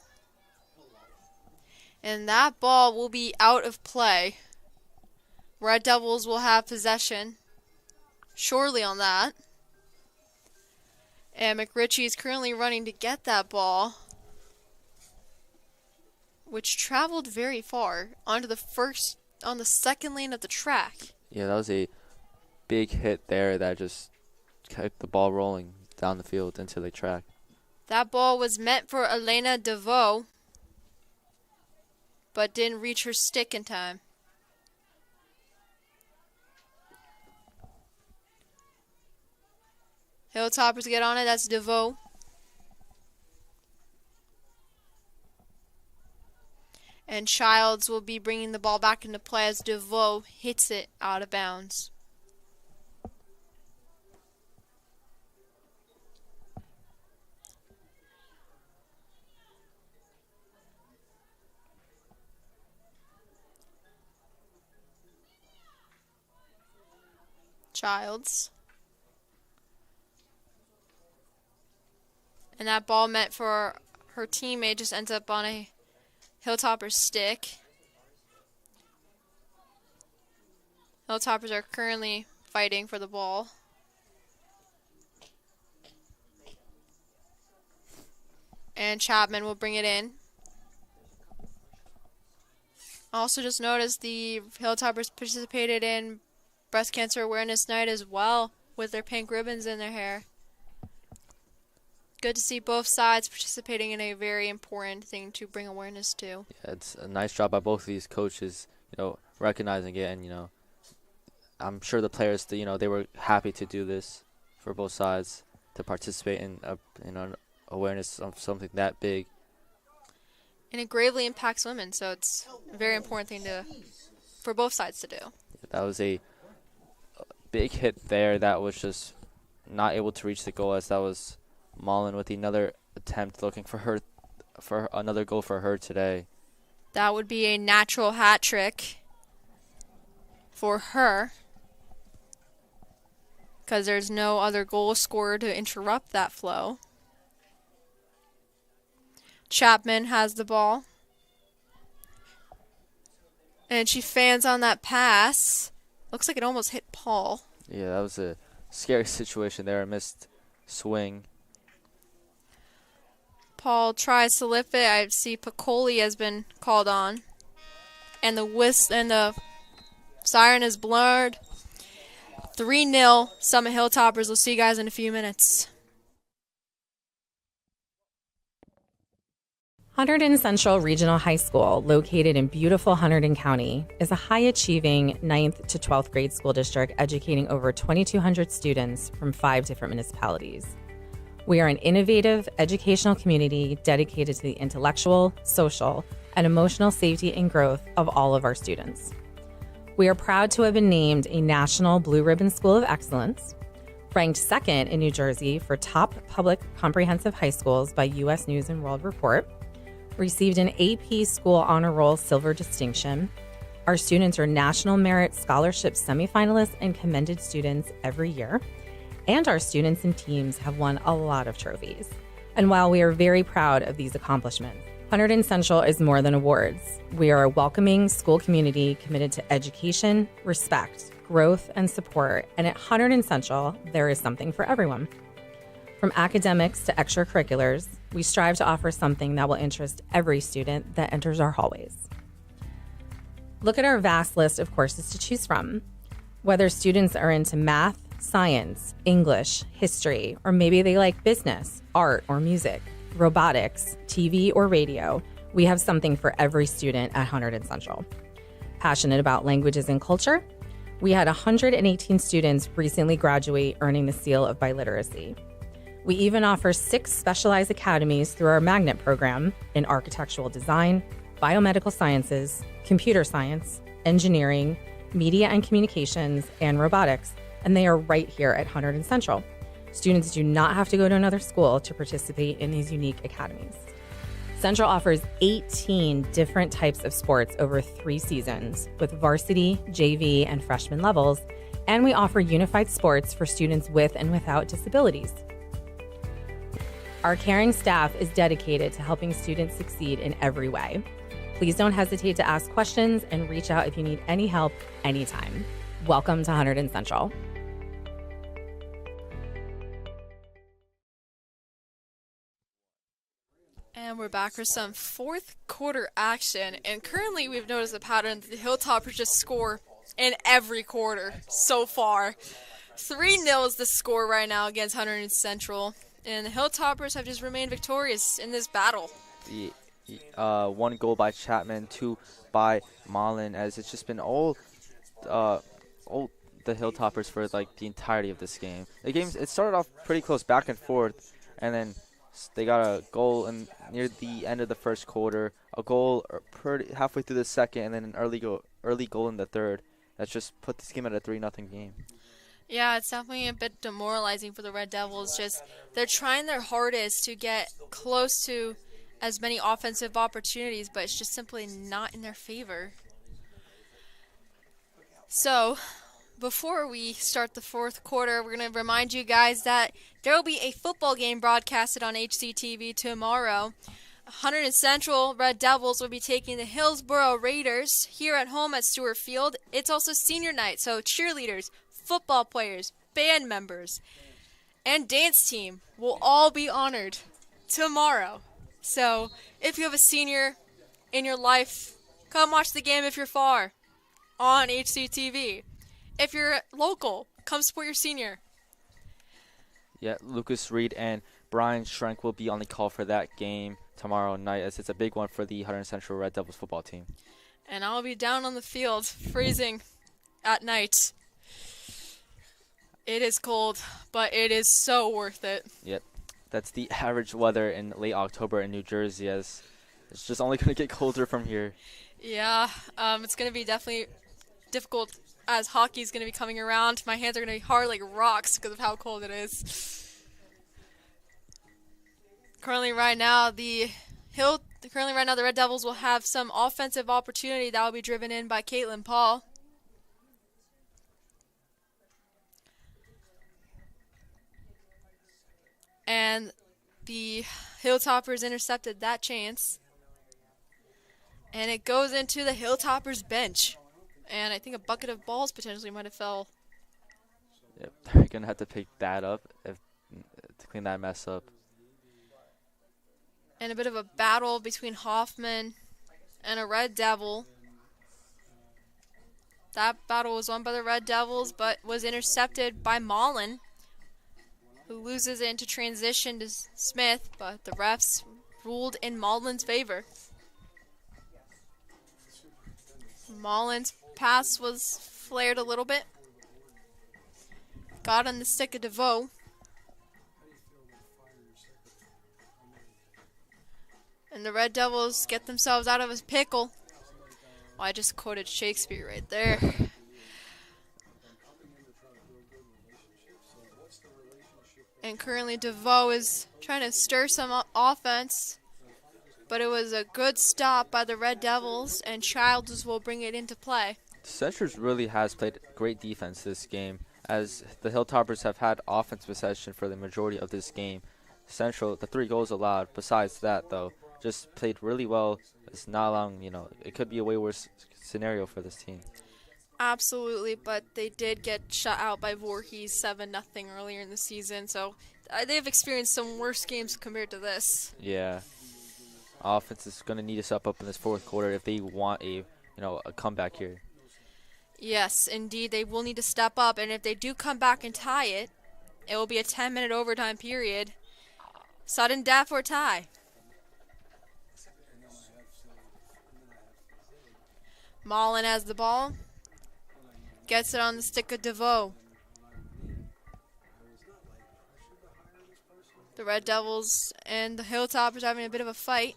And that ball will be out of play. Red Devils will have possession. Surely on that. And McRitchie is currently running to get that ball, which traveled very far on the second lane of the track. Yeah, that was a big hit there that just kept the ball rolling down the field into the track. That ball was meant for Elena DeVoe, but didn't reach her stick in time. Hilltoppers get on it. That's DeVoe. And Childs will be bringing the ball back into play as DeVoe hits it out of bounds. Childs. And that ball meant for her teammate just ends up on a Hilltopper stick. Hilltoppers are currently fighting for the ball. And Chapman will bring it in. Also just noticed the Hilltoppers participated in Breast Cancer Awareness Night as well with their pink ribbons in their hair. Good to see both sides participating in a very important thing to bring awareness to. Yeah, it's a nice job by both of these coaches, recognizing it, and I'm sure the players, they were happy to do this for both sides to participate in an awareness of something that big. And it gravely impacts women, so it's a very important thing for both sides to do. That was a big hit there that was just not able to reach the goal, as that was Mullen with another attempt looking for another goal for her today. That would be a natural hat trick for her, because there's no other goal scorer to interrupt that flow. Chapman has the ball. And she fans on that pass. Looks like it almost hit Paul. Yeah, that was a scary situation there. A missed swing. Paul tries to lift it. I see Piccoli has been called on. And the siren is blurred. 3-0 Summit Hilltoppers. We'll see you guys in a few minutes. Hunterdon Central Regional High School, located in beautiful Hunterdon County, is a high-achieving 9th to 12th grade school district educating over 2,200 students from 5 different municipalities. We are an innovative educational community dedicated to the intellectual, social, and emotional safety and growth of all of our students. We are proud to have been named a National Blue Ribbon School of Excellence, ranked second in New Jersey for top public comprehensive high schools by U.S. News & World Report, received an AP School Honor Roll Silver Distinction. Our students are National Merit Scholarship semifinalists and commended students every year. And our students and teams have won a lot of trophies. And while we are very proud of these accomplishments, Hunterdon Central is more than awards. We are a welcoming school community committed to education, respect, growth, and support. And at Hunterdon Central, there is something for everyone. From academics to extracurriculars, we strive to offer something that will interest every student that enters our hallways. Look at our vast list of courses to choose from. Whether students are into math, science, English, history, or maybe they like business, art, or music, robotics, TV, or radio, we have something for every student at Hunterdon Central. Passionate about languages and culture? We had 118 students recently graduate earning the seal of biliteracy. We even offer 6 specialized academies through our magnet program in architectural design, biomedical sciences, computer science, engineering, media and communications, and robotics, and they are right here at Hunterdon Central. Students do not have to go to another school to participate in these unique academies. Central offers 18 different types of sports over 3 seasons with varsity, JV, and freshman levels, and we offer unified sports for students with and without disabilities. Our caring staff is dedicated to helping students succeed in every way. Please don't hesitate to ask questions and reach out if you need any help anytime. Welcome to Hunterdon Central. And we're back for some fourth quarter action. And currently we've noticed a pattern that the Hilltoppers just score in every quarter so far. 3-0 is the score right now against Hunterdon Central. And the Hilltoppers have just remained victorious in this battle. 1 goal by Chapman, 2 by Mullen, as it's just been all the Hilltoppers for like the entirety of this game. It started off pretty close, back and forth, and then they got a goal near the end of the first quarter, a goal halfway through the second, and then an early goal in the third. That's just put this game at a 3-0 game. Yeah, it's definitely a bit demoralizing for the Red Devils. Just they're trying their hardest to get close to as many offensive opportunities, but it's just simply not in their favor. So, before we start the fourth quarter, we're going to remind you guys that there will be a football game broadcasted on HCTV tomorrow. Hunterdon Central Red Devils will be taking the Hillsborough Raiders here at home at Stewart Field. It's also senior night, so cheerleaders, football players, band members, and dance team will all be honored tomorrow. So if you have a senior in your life, come watch the game if you're far on HCTV. If you're local, come support your senior. Yeah, Lucas Reed and Brian Schrenk will be on the call for that game tomorrow night, as it's a big one for the Hunterdon Central Red Devils football team. And I'll be down on the field, freezing at night. It is cold, but it is so worth it. Yep, that's the average weather in late October in New Jersey, as it's just only going to get colder from here. Yeah, it's going to be definitely difficult as hockey's going to be coming around. My hands are going to be hard like rocks because of how cold it is. Currently right now, the Red Devils will have some offensive opportunity that will be driven in by Caitlin Paul. And the Hilltoppers intercepted that chance. And it goes into the Hilltoppers bench. And I think a bucket of balls potentially might have fell. Yep, they're going to have to pick that up to clean that mess up. And a bit of a battle between Hoffman and a Red Devil. That battle was won by the Red Devils, but was intercepted by Mullen, who loses it into transition to Smith, but the refs ruled in Mullen's favor. Mullen's pass was flared a little bit. Got on the stick of DeVoe. And the Red Devils get themselves out of a pickle. Oh, I just quoted Shakespeare right there. And currently DeVoe is trying to stir some offense. But it was a good stop by the Red Devils, and Childs will bring it into play. Central really has played great defense this game, as the Hilltoppers have had offense possession for the majority of this game. Central, the 3 goals allowed, besides that, though, just played really well. It's not long, it could be a way worse scenario for this team. Absolutely, but they did get shut out by Voorhees 7-0 earlier in the season, so they've experienced some worse games compared to this. Yeah. Offense is going to need to step up in this fourth quarter if they want a comeback here. Yes, indeed, they will need to step up, and if they do come back and tie it, it will be a 10-minute overtime period. Sudden death or tie. Mullen has the ball. Gets it on the stick of DeVoe. The Red Devils and the Hilltoppers having a bit of a fight.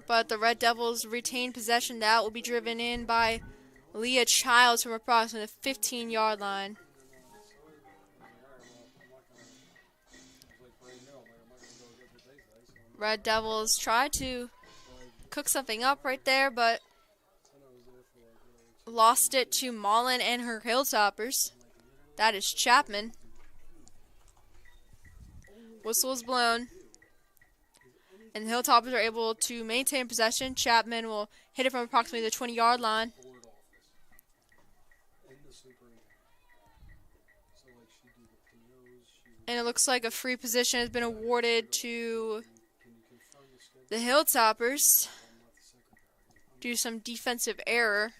But the Red Devils retain possession. That will be driven in by Leah Childs from approximately the 15-yard line. Red Devils try to cook something up right there, but lost it to Mullen and her Hilltoppers. That is Chapman. Whistle is blown. And the Hilltoppers are able to maintain possession. Chapman will hit it from approximately the 20-yard line. And it looks like a free position has been awarded to the Hilltoppers due to some defensive error.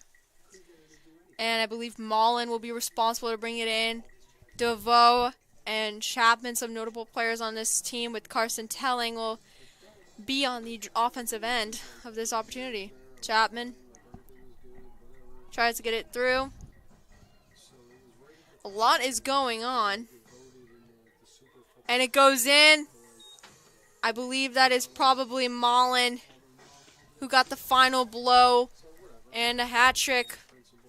And I believe Mullen will be responsible to bring it in. DeVoe and Chapman, some notable players on this team with Carson Telling, will be on the offensive end of this opportunity. Chapman tries to get it through. A lot is going on. And it goes in. I believe that is probably Mullen who got the final blow and a hat trick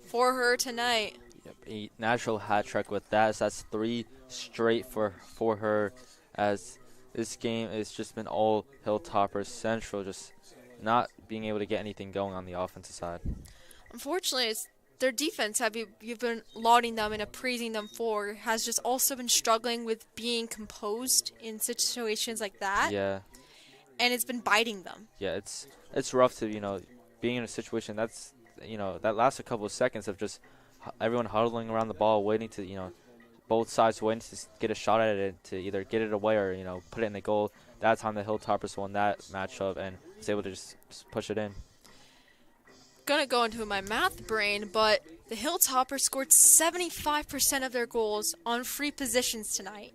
for her tonight. Yep, a natural hat trick with that. So that's 3 straight for her, as this game has just been all Hilltoppers. Central just not being able to get anything going on the offensive side. Unfortunately, it's their defense, you've been lauding them and appraising them for, has just also been struggling with being composed in situations like that. Yeah. And it's been biting them. Yeah, it's rough to, being in a situation that's, that lasts a couple of seconds of just everyone huddling around the ball, waiting to, both sides waiting to get a shot at it to either get it away or, put it in the goal. That time the Hilltoppers won that matchup and was able to just push it in. Gonna go into my math brain, but the Hilltoppers scored 75% of their goals on free positions tonight.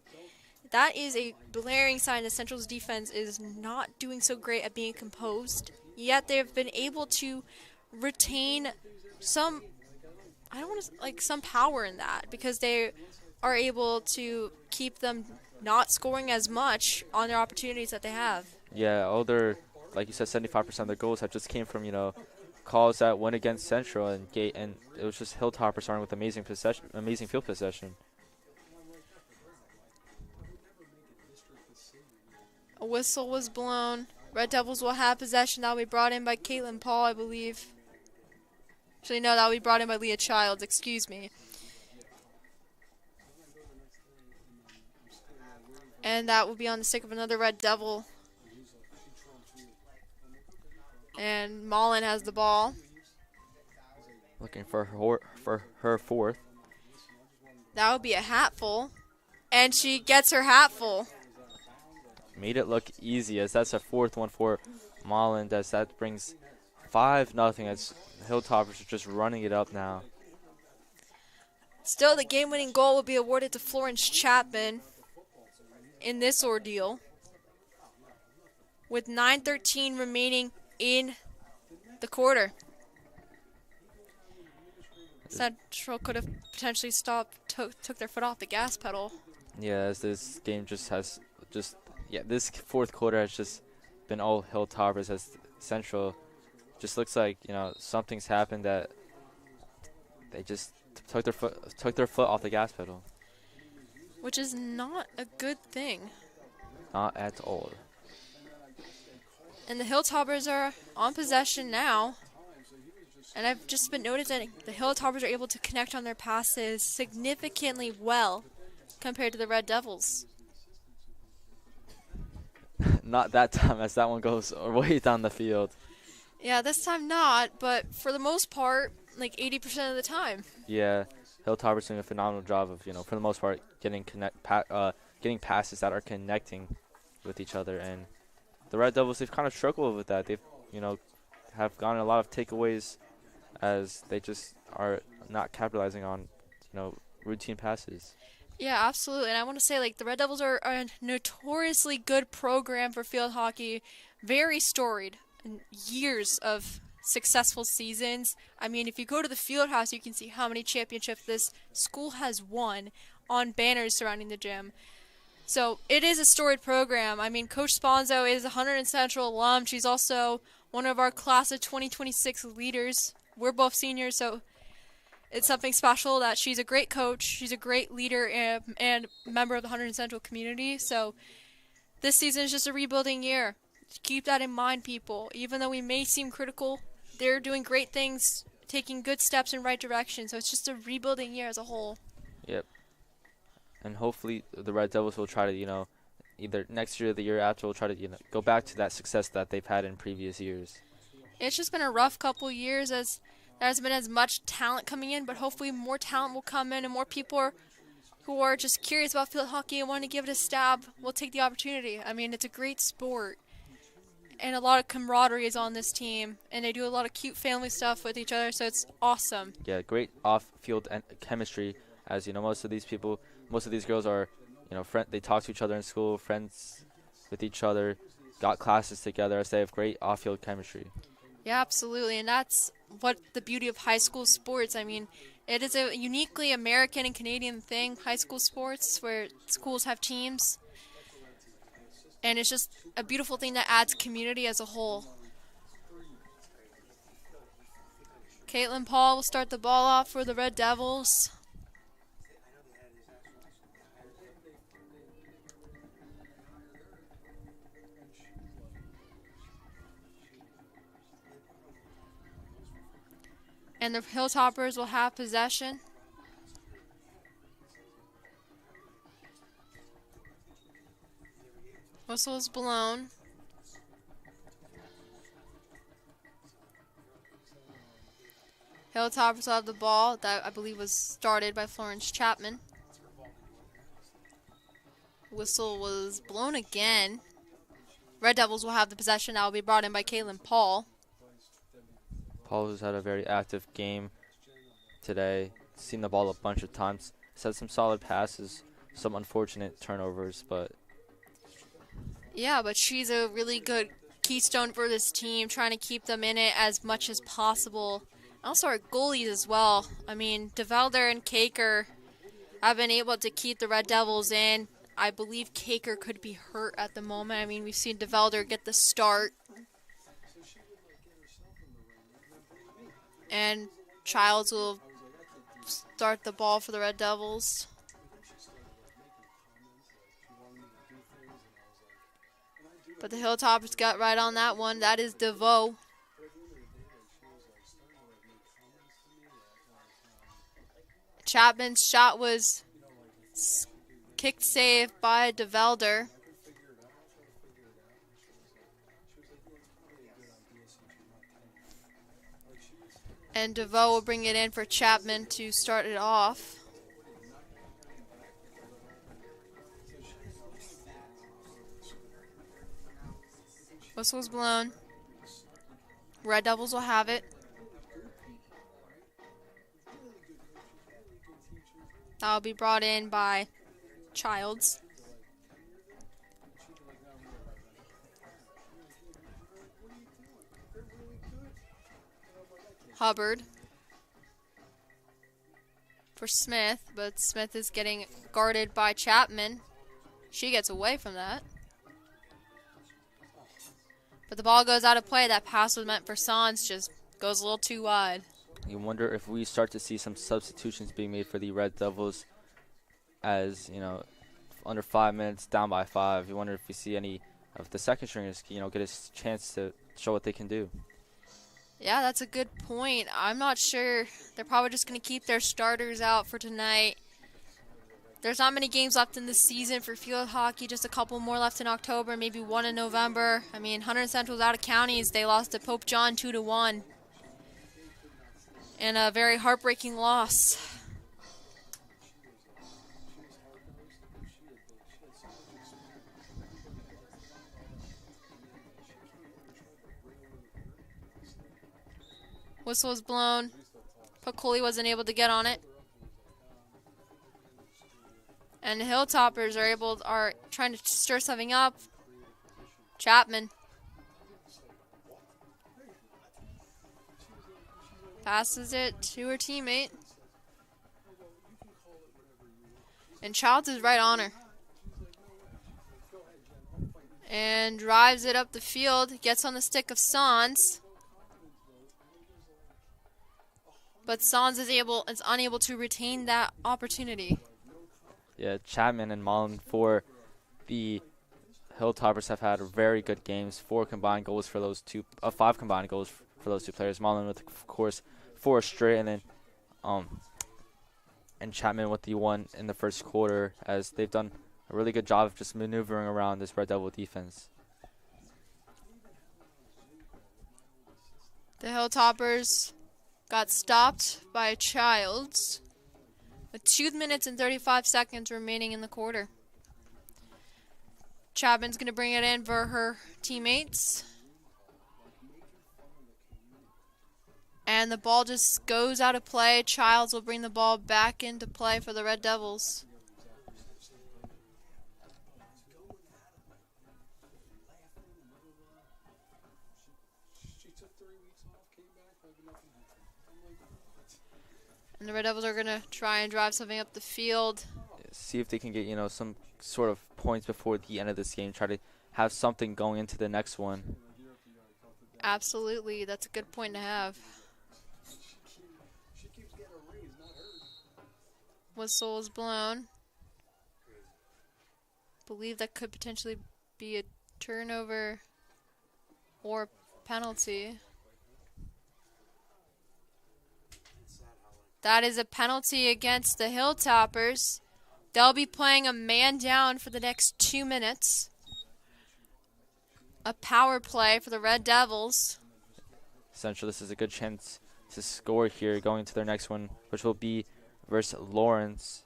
That is a blaring sign that Central's defense is not doing so great at being composed, yet they've been able to retain some, I don't want to, some power in that, because they are able to keep them not scoring as much on their opportunities that they have. Yeah, all their, like you said, 75% of their goals have just came from, calls that went against Central, and it was just Hilltoppers starting with amazing field possession. A whistle was blown. Red Devils will have possession. That will be brought in by Caitlin Paul, I believe. Actually, no, that will be brought in by Leah Childs. Excuse me. And that will be on the stick of another Red Devil. And Mullen has the ball. Looking for her fourth. That would be a hatful. And she gets her hatful. Made it look easy, as that's a fourth one for Mullen, as that brings 5-0, as Hilltoppers are just running it up now. Still, the game-winning goal will be awarded to Florence Chapman in this ordeal. With 9:13 remaining in the quarter. Central could have potentially took their foot off the gas pedal. Yeah, as this game this fourth quarter has just been all Hilltoppers, as Central just looks like, something's happened, that they just took their foot off the gas pedal. Which is not a good thing. Not at all. And the Hilltoppers are on possession now. And I've just been noticing the Hilltoppers are able to connect on their passes significantly well compared to the Red Devils. Not that time, as that one goes way down the field. Yeah, this time not, but for the most part, 80% of the time. Yeah, Hilltoppers doing a phenomenal job of, for the most part, getting passes that are connecting with each other. And the Red Devils, they've kind of struggled with that. They've, have gotten a lot of takeaways, as they just are not capitalizing on, routine passes. Yeah, absolutely. And I want to say, the Red Devils are a notoriously good program for field hockey. Very storied. And years of successful seasons. I mean, if you go to the field house, you can see how many championships this school has won on banners surrounding the gym. So it is a storied program. I mean, Coach Sponzo is a Hunterdon Central alum. She's also one of our class of 2026 leaders. We're both seniors, so it's something special that she's a great coach. She's a great leader and member of the Hunterdon Central community. So this season is just a rebuilding year. Keep that in mind, people. Even though we may seem critical, they're doing great things, taking good steps in right direction. So it's just a rebuilding year as a whole. Yep. And hopefully the Red Devils will try to, either next year or the year after, will try to, go back to that success that they've had in previous years. It's just been a rough couple years as there hasn't been as much talent coming in, but hopefully more talent will come in and more people who are just curious about field hockey and want to give it a stab will take the opportunity. I mean, it's a great sport, and a lot of camaraderie is on this team, and they do a lot of cute family stuff with each other, so it's awesome. Yeah, great off-field chemistry, as most of these girls are, they talk to each other in school, friends with each other, got classes together, as they have great off-field chemistry. Yeah, absolutely, and that's what the beauty of high school sports. I mean, it is a uniquely American and Canadian thing, high school sports, where schools have teams. And it's just a beautiful thing that adds community as a whole. Caitlin Paul will start the ball off for the Red Devils. And the Hilltoppers will have possession. Whistle is blown. Hilltoppers will have the ball. That, I believe, was started by Florence Chapman. Whistle was blown again. Red Devils will have the possession. That will be brought in by Caitlin Paul. Paul has had a very active game today. Seen the ball a bunch of times. He's had some solid passes, some unfortunate turnovers, but... Yeah, but she's a really good keystone for this team, trying to keep them in it as much as possible. Also our goalies as well. I mean, DeVelder and Kaker have been able to keep the Red Devils in. I believe Kaker could be hurt at the moment. I mean, we've seen DeVelder get the start. And Childs will start the ball for the Red Devils. But the Hilltoppers got right on that one. That is DeVoe. Chapman's shot was kicked save by DeVelder. And DeVoe will bring it in for Chapman to start it off. Whistle's blown. Red Devils will have it. That'll be brought in by Childs. Hubbard for Smith, but Smith is getting guarded by Chapman. She gets away from that. But the ball goes out of play. That pass was meant for Sans, just goes a little too wide. You wonder if we start to see some substitutions being made for the Red Devils as, under 5 minutes, down by 5. You wonder if we see any of the second stringers, get a chance to show what they can do. Yeah, that's a good point. I'm not sure. They're probably just going to keep their starters out for tonight. There's not many games left in the season for field hockey, just a couple more left in October, maybe one in November. I mean, Hunterdon Central's out of counties. They lost to Pope John 2-1. And a very heartbreaking loss. Whistle was blown. Piccoli wasn't able to get on it. And the Hilltoppers are trying to stir something up. Passes it to her teammate. And Childs is right on her. And drives it up the field. Gets on the stick of Sans. But Sans is unable to retain that opportunity. Yeah, Chapman and Mullen for the Hilltoppers have had very good games. 5 combined goals for those two players. Mullen with, of course, 4 straight, and then and Chapman with the 1 in the first quarter, as they've done a really good job of just maneuvering around this Red Devil defense. The Hilltoppers got stopped by Childs with 2 minutes and 35 seconds remaining in the quarter. Chapman's going to bring it in for her teammates. And the ball just goes out of play. Childs will bring the ball back into play for the Red Devils. And the Red Devils are going to try and drive something up the field. See if they can get, some sort of points before the end of this game. Try to have something going into the next one. Absolutely. That's a good point to have. Whistle is blown. Believe that could potentially be a turnover or penalty. That is a penalty against the Hilltoppers. They'll be playing a man down for the next 2 minutes. A power play for the Red Devils. Essentially, this is a good chance to score here going to their next one, which will be versus Lawrence.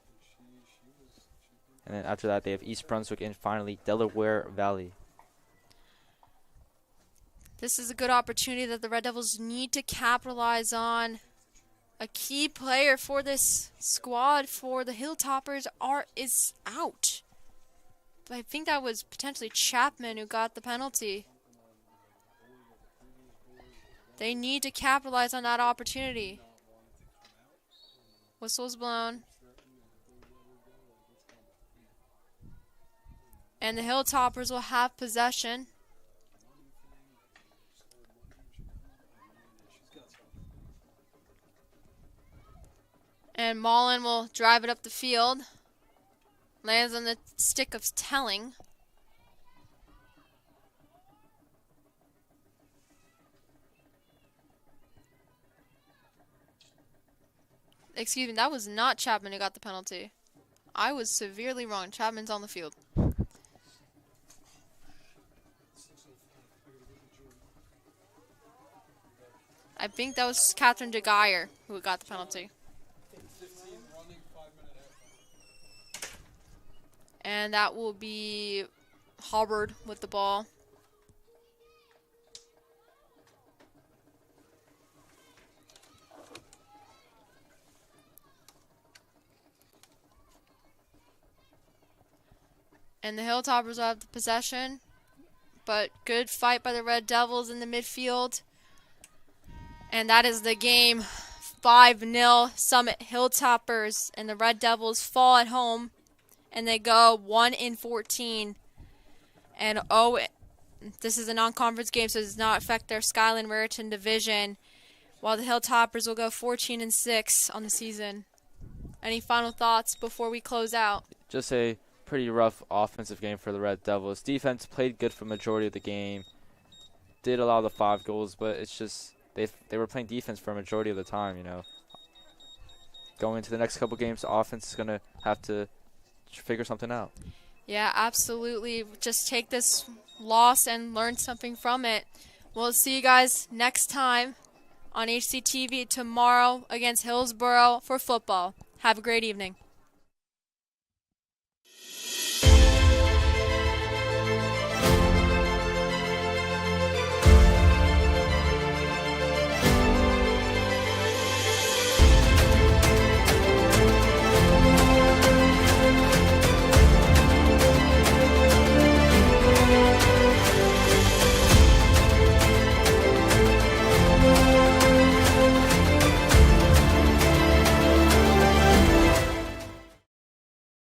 And then after that, they have East Brunswick and finally Delaware Valley. This is a good opportunity that the Red Devils need to capitalize on. A key player for this squad for the Hilltoppers is out. But I think that was potentially Chapman who got the penalty. They need to capitalize on that opportunity. Whistle's blown. And the Hilltoppers will have possession. And Mullen will drive it up the field. Lands on the stick of Telling. Excuse me, that was not Chapman who got the penalty. I was severely wrong. Chapman's on the field. I think that was Catherine DeGeyer who got the penalty. And that will be Hubbard with the ball. And the Hilltoppers will have the possession. But good fight by the Red Devils in the midfield. And that is the game. 5-0 Summit Hilltoppers. And the Red Devils fall at home. And they go 1-14. And this is a non-conference game, so it does not affect their Skyland Raritan division. While the Hilltoppers will go 14-6 on the season. Any final thoughts before we close out? Just a pretty rough offensive game for the Red Devils. Defense played good for the majority of the game. Did allow the 5 goals, but it's just they were playing defense for a majority of the time, Going into the next couple games, the offense is going to have to figure something out. Yeah, absolutely. Just take this loss and learn something from it. We'll see you guys next time on HCTV tomorrow against Hillsborough for football. Have a great evening.